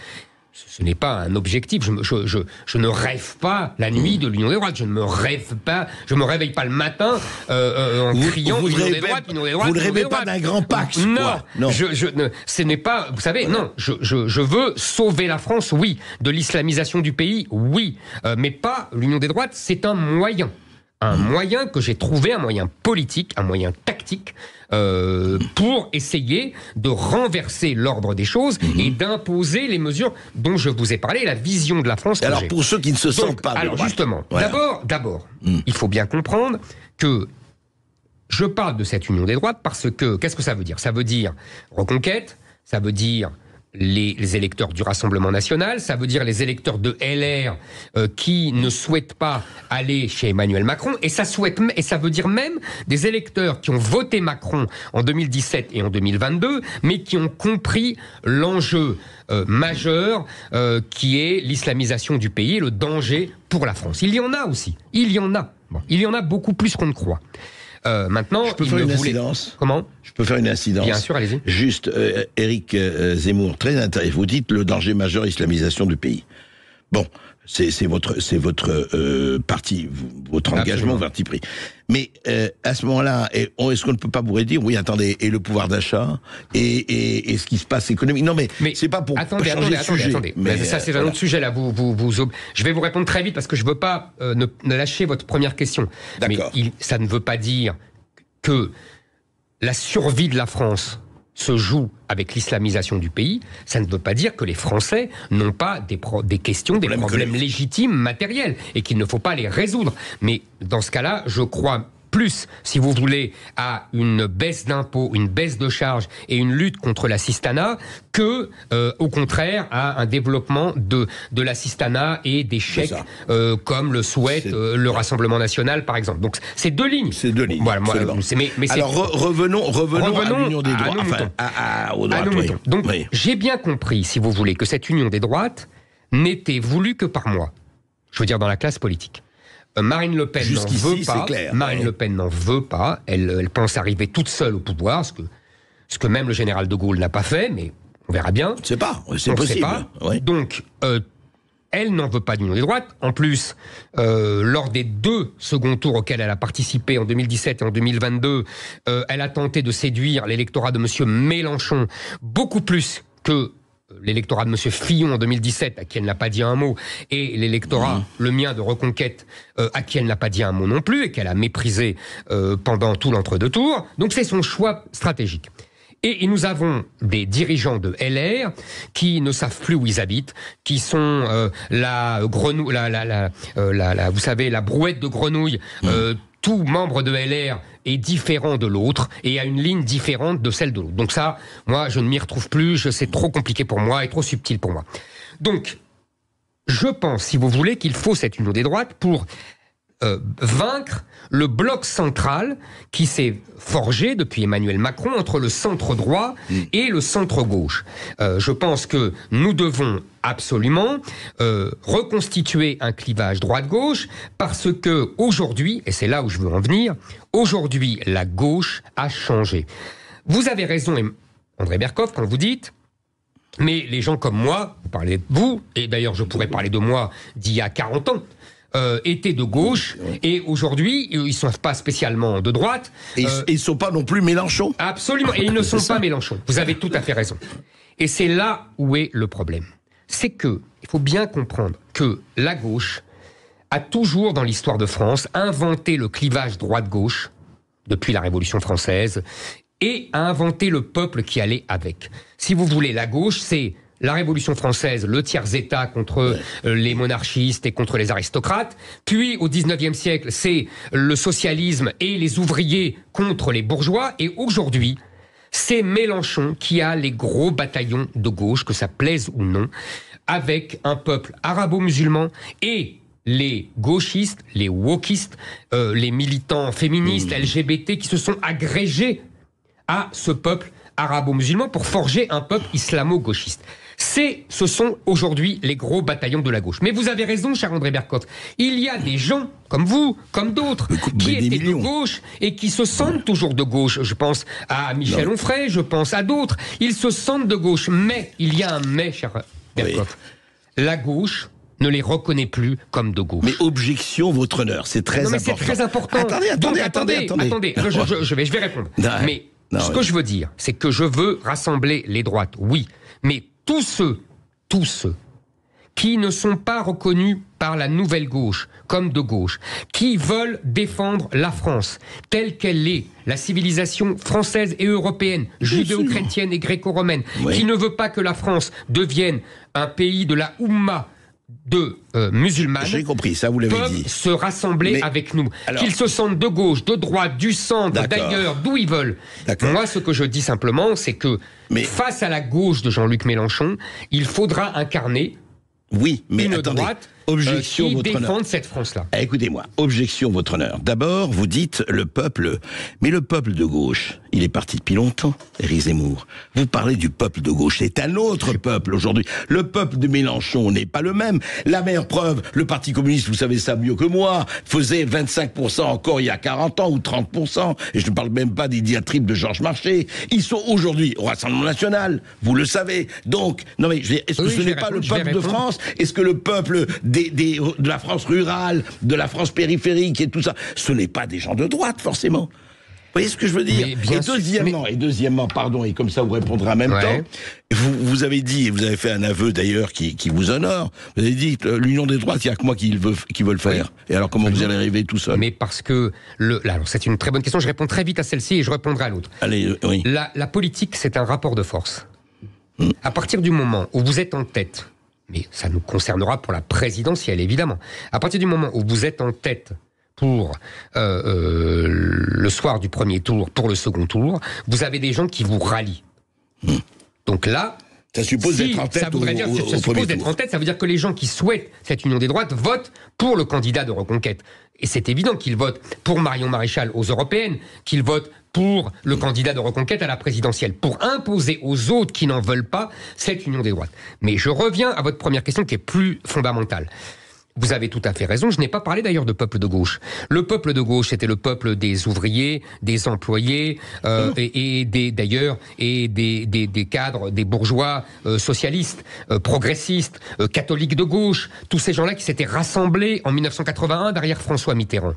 ce n'est pas un objectif. Je ne rêve pas la nuit de l'union des droites. Je ne me réveille pas le matin en criant l'union des droites, l'union des droites. Vous ne rêvez pas d'un grand Pax, quoi. Non. Ce n'est pas. Vous savez, non. Je veux sauver la France, oui. De l'islamisation du pays, oui. Mais pas l'union des droites. C'est un moyen. Un moyen que j'ai trouvé, un moyen politique, un moyen tactique, pour essayer de renverser l'ordre des choses et d'imposer les mesures dont je vous ai parlé, la vision de la France que alors, j'ai. pour ceux qui ne se sentent pas de alors droite. justement, Voilà. d'abord, il faut bien comprendre que je parle de cette union des droites parce que, qu'est-ce que ça veut dire ? Ça veut dire Reconquête, ça veut dire les électeurs du Rassemblement National, ça veut dire les électeurs de LR qui ne souhaitent pas aller chez Emmanuel Macron, et ça veut dire même des électeurs qui ont voté Macron en 2017 et en 2022, mais qui ont compris l'enjeu majeur qui est l'islamisation du pays et le danger pour la France. Il y en a aussi, il y en a. Bon, il y en a beaucoup plus qu'on ne croit. Maintenant, je peux faire une incidence. Comment ? Je peux faire une incidence. Bien sûr, allez-y. Juste, Éric Zemmour, très intéressant. Vous dites le danger majeur, islamisation du pays. Bon, c'est votre parti, votre engagement, votre parti pris. Mais à ce moment-là, est-ce qu'on ne peut pas vous dire, oui, attendez, et le pouvoir d'achat, et ce qui se passe économique. Non, mais c'est pas pour changer de sujet. Attendez. Mais ça, c'est un autre sujet là. Je vais vous répondre très vite parce que je veux pas ne lâcher votre première question. D'accord. Mais ça ne veut pas dire que la survie de la France se joue avec l'islamisation du pays. Ça ne veut pas dire que les Français n'ont pas des questions, des problèmes légitimes, matériels, et qu'il ne faut pas les résoudre. Mais dans ce cas-là, je crois plus, si vous voulez, à une baisse d'impôts, une baisse de charges et une lutte contre l'assistanat que, au contraire, à un développement de l'assistanat et des chèques, comme le souhaite le Rassemblement National, par exemple. Donc, c'est deux lignes. C'est deux lignes. Voilà, alors, revenons à l'union des droites. Aux droites, oui. Donc, j'ai bien compris, si vous voulez, que cette union des droites n'était voulue que par moi. Je veux dire, dans la classe politique. Marine Le Pen n'en veut pas. Marine Le Pen n'en veut pas. Elle pense arriver toute seule au pouvoir, ce que même le général de Gaulle n'a pas fait, mais on verra bien. C'est possible. Ouais. Donc, elle n'en veut pas d'union des droites. En plus, lors des 2 seconds tours auxquels elle a participé en 2017 et en 2022, elle a tenté de séduire l'électorat de M. Mélenchon beaucoup plus que l'électorat de M. Fillon en 2017, à qui elle n'a pas dit un mot, et l'électorat, le mien, de Reconquête, à qui elle n'a pas dit un mot non plus, et qu'elle a méprisé pendant tout l'entre-deux tours. Donc c'est son choix stratégique. Et nous avons des dirigeants de LR qui ne savent plus où ils habitent, qui sont vous savez, la brouette de grenouille. Tout membre de LR est différent de l'autre et a une ligne différente de celle de l'autre. Donc ça, moi, je ne m'y retrouve plus, c'est trop compliqué pour moi et trop subtil pour moi. Donc, je pense, si vous voulez, qu'il faut cette union des droites pour vaincre le bloc central qui s'est forgé depuis Emmanuel Macron entre le centre droit et le centre gauche. Je pense que nous devons absolument reconstituer un clivage droite-gauche parce que aujourd'hui, et c'est là où je veux en venir, aujourd'hui la gauche a changé. Vous avez raison, André Berkoff, quand vous dites mais les gens comme moi, vous parlez de vous, et d'ailleurs je pourrais parler de moi d'il y a 40 ans, étaient de gauche, et aujourd'hui, ils ne sont pas spécialement de droite. Et ils ne sont pas non plus Mélenchon. Absolument, et ils ne sont pas Mélenchon. Vous avez tout à fait raison. Et c'est là où est le problème. C'est que, il faut bien comprendre que la gauche a toujours, dans l'histoire de France, inventé le clivage droite-gauche, depuis la Révolution française, et a inventé le peuple qui allait avec. Si vous voulez, la gauche, c'est la Révolution française, le tiers-état contre les monarchistes et contre les aristocrates. Puis, au XIXe siècle, c'est le socialisme et les ouvriers contre les bourgeois. Et aujourd'hui, c'est Mélenchon qui a les gros bataillons de gauche, que ça plaise ou non, avec un peuple arabo-musulman et les gauchistes, les wokistes, les militants féministes, LGBT, qui se sont agrégés à ce peuple arabo-musulman pour forger un peuple islamo-gauchiste. Ce sont aujourd'hui les gros bataillons de la gauche. Mais vous avez raison, cher André Berkoff. Il y a des gens, comme vous, comme d'autres, qui étaient de gauche et qui se sentent toujours de gauche. Je pense à Michel Onfray, je pense à d'autres. Ils se sentent de gauche. Mais, il y a un mais, cher Berkoff. la gauche ne les reconnaît plus comme de gauche. Mais objection, votre honneur, c'est très important. C'est très important. Attendez. Je vais répondre. Non, mais ce que je veux dire, c'est que je veux rassembler les droites, oui. Mais tous ceux qui ne sont pas reconnus par la nouvelle gauche comme de gauche, qui veulent défendre la France telle qu'elle est, la civilisation française et européenne, judéo-chrétienne et gréco-romaine, qui ne veut pas que la France devienne un pays de la Oumma de musulmanes. J'ai compris, ça vous l'avez dit. Peuvent se rassembler avec nous. Alors, qu'ils se sentent de gauche, de droite, du centre, d'ailleurs, d'où ils veulent. Moi, ce que je dis simplement, c'est que face à la gauche de Jean-Luc Mélenchon, il faudra incarner une droite objection, qui votre défendent honneur. cette France-là. Écoutez-moi, objection, votre honneur. D'abord, vous dites le peuple, mais le peuple de gauche, il est parti depuis longtemps, Éric Zemmour. Vous parlez du peuple de gauche, c'est un autre peuple aujourd'hui. Le peuple de Mélenchon n'est pas le même. La meilleure preuve, le Parti communiste, vous savez ça mieux que moi, faisait 25% encore il y a 40 ans ou 30%, et je ne parle même pas des diatribes de Georges Marchais. Ils sont aujourd'hui au Rassemblement National, vous le savez. Donc, non mais, est-ce que ce n'est pas le peuple de France? Est-ce que le peuple de la France rurale, de la France périphérique et tout ça, ce n'est pas des gens de droite, forcément. Vous voyez ce que je veux dire? Et deuxièmement, pardon, et comme ça vous répondrez en même temps, vous avez dit, et vous avez fait un aveu d'ailleurs qui vous honore, vous avez dit que l'union des droites, il n'y a que moi qui veut le faire. Et alors comment vous allez arriver tout seul? Mais parce que, alors c'est une très bonne question, je réponds très vite à celle-ci et je répondrai à l'autre. Allez, oui. La politique, c'est un rapport de force. À partir du moment où vous êtes en tête, mais ça nous concernera pour la présidentielle, évidemment. À partir du moment où vous êtes en tête pour le soir du premier tour, pour le second tour, vous avez des gens qui vous rallient. Donc là, ça suppose d'être en tête. Ça voudrait dire, ça suppose d'être en tête. Ça veut dire que les gens qui souhaitent cette union des droites votent pour le candidat de Reconquête. Et c'est évident qu'ils votent pour Marion Maréchal aux européennes, qu'ils votent pour le candidat de Reconquête à la présidentielle, pour imposer aux autres qui n'en veulent pas cette union des droites. Mais je reviens à votre première question qui est plus fondamentale. Vous avez tout à fait raison, je n'ai pas parlé d'ailleurs de peuple de gauche. Le peuple de gauche, c'était le peuple des ouvriers, des employés, et des cadres, des bourgeois socialistes, progressistes, catholiques de gauche, tous ces gens-là qui s'étaient rassemblés en 1981 derrière François Mitterrand.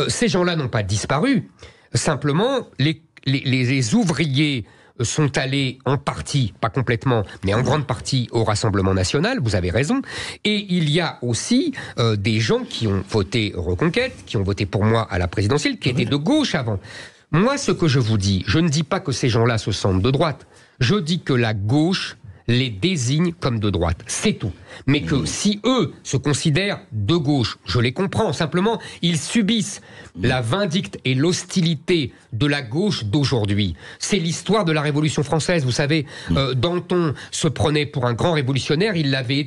Ces gens-là n'ont pas disparu, simplement les ouvriers sont allés en partie, pas complètement, mais en grande partie au Rassemblement National, vous avez raison, et il y a aussi des gens qui ont voté Reconquête, qui ont voté pour moi à la présidentielle, qui étaient de gauche avant. Moi, ce que je vous dis, je ne dis pas que ces gens-là se sentent de droite, je dis que la gauche les désigne comme de droite, c'est tout. Mais que si eux se considèrent de gauche, je les comprends, simplement, ils subissent la vindicte et l'hostilité de la gauche d'aujourd'hui. C'est l'histoire de la Révolution française, vous savez, Danton se prenait pour un grand révolutionnaire, il avait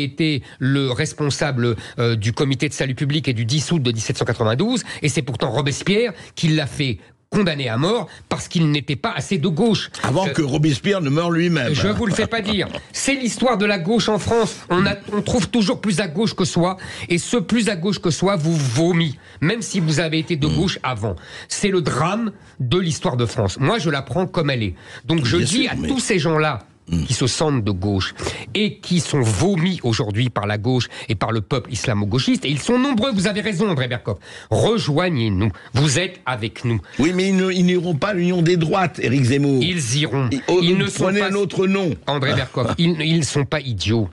été le responsable du comité de salut public et du 10 août de 1792, et c'est pourtant Robespierre qui l'a fait condamné à mort parce qu'il n'était pas assez de gauche. Avant que Robespierre ne meure lui-même. Je vous le fais pas dire. C'est l'histoire de la gauche en France. On trouve toujours plus à gauche que soi, et ce plus à gauche que soi vous vomit, même si vous avez été de gauche avant. C'est le drame de l'histoire de France. Moi, je la prends comme elle est. Donc je dis à tous ces gens-là qui se sentent de gauche et qui sont vomis aujourd'hui par la gauche et par le peuple islamo-gauchiste, et ils sont nombreux, vous avez raison André Berkoff, rejoignez-nous, vous êtes avec nous. Oui, mais ils n'iront pas à l'union des droites, Éric Zemmour. Ils iront. Ils ne sont pas un autre nom. André Berkoff, ils ne sont pas idiots.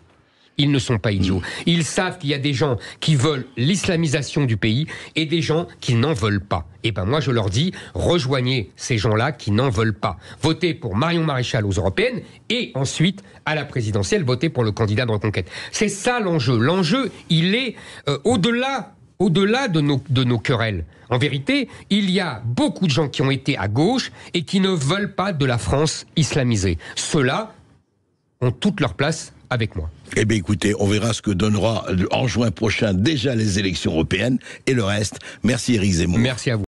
Ils ne sont pas idiots. Ils savent qu'il y a des gens qui veulent l'islamisation du pays et des gens qui n'en veulent pas. Et ben moi je leur dis, rejoignez ces gens-là qui n'en veulent pas. Votez pour Marion Maréchal aux européennes et ensuite, à la présidentielle, votez pour le candidat de Reconquête. C'est ça l'enjeu. L'enjeu, il est au-delà de nos querelles. En vérité, il y a beaucoup de gens qui ont été à gauche et qui ne veulent pas de la France islamisée. Ceux-là ont toute leur place avec moi. Eh bien écoutez, on verra ce que donnera en juin prochain déjà les élections européennes et le reste. Merci Éric Zemmour. Merci à vous.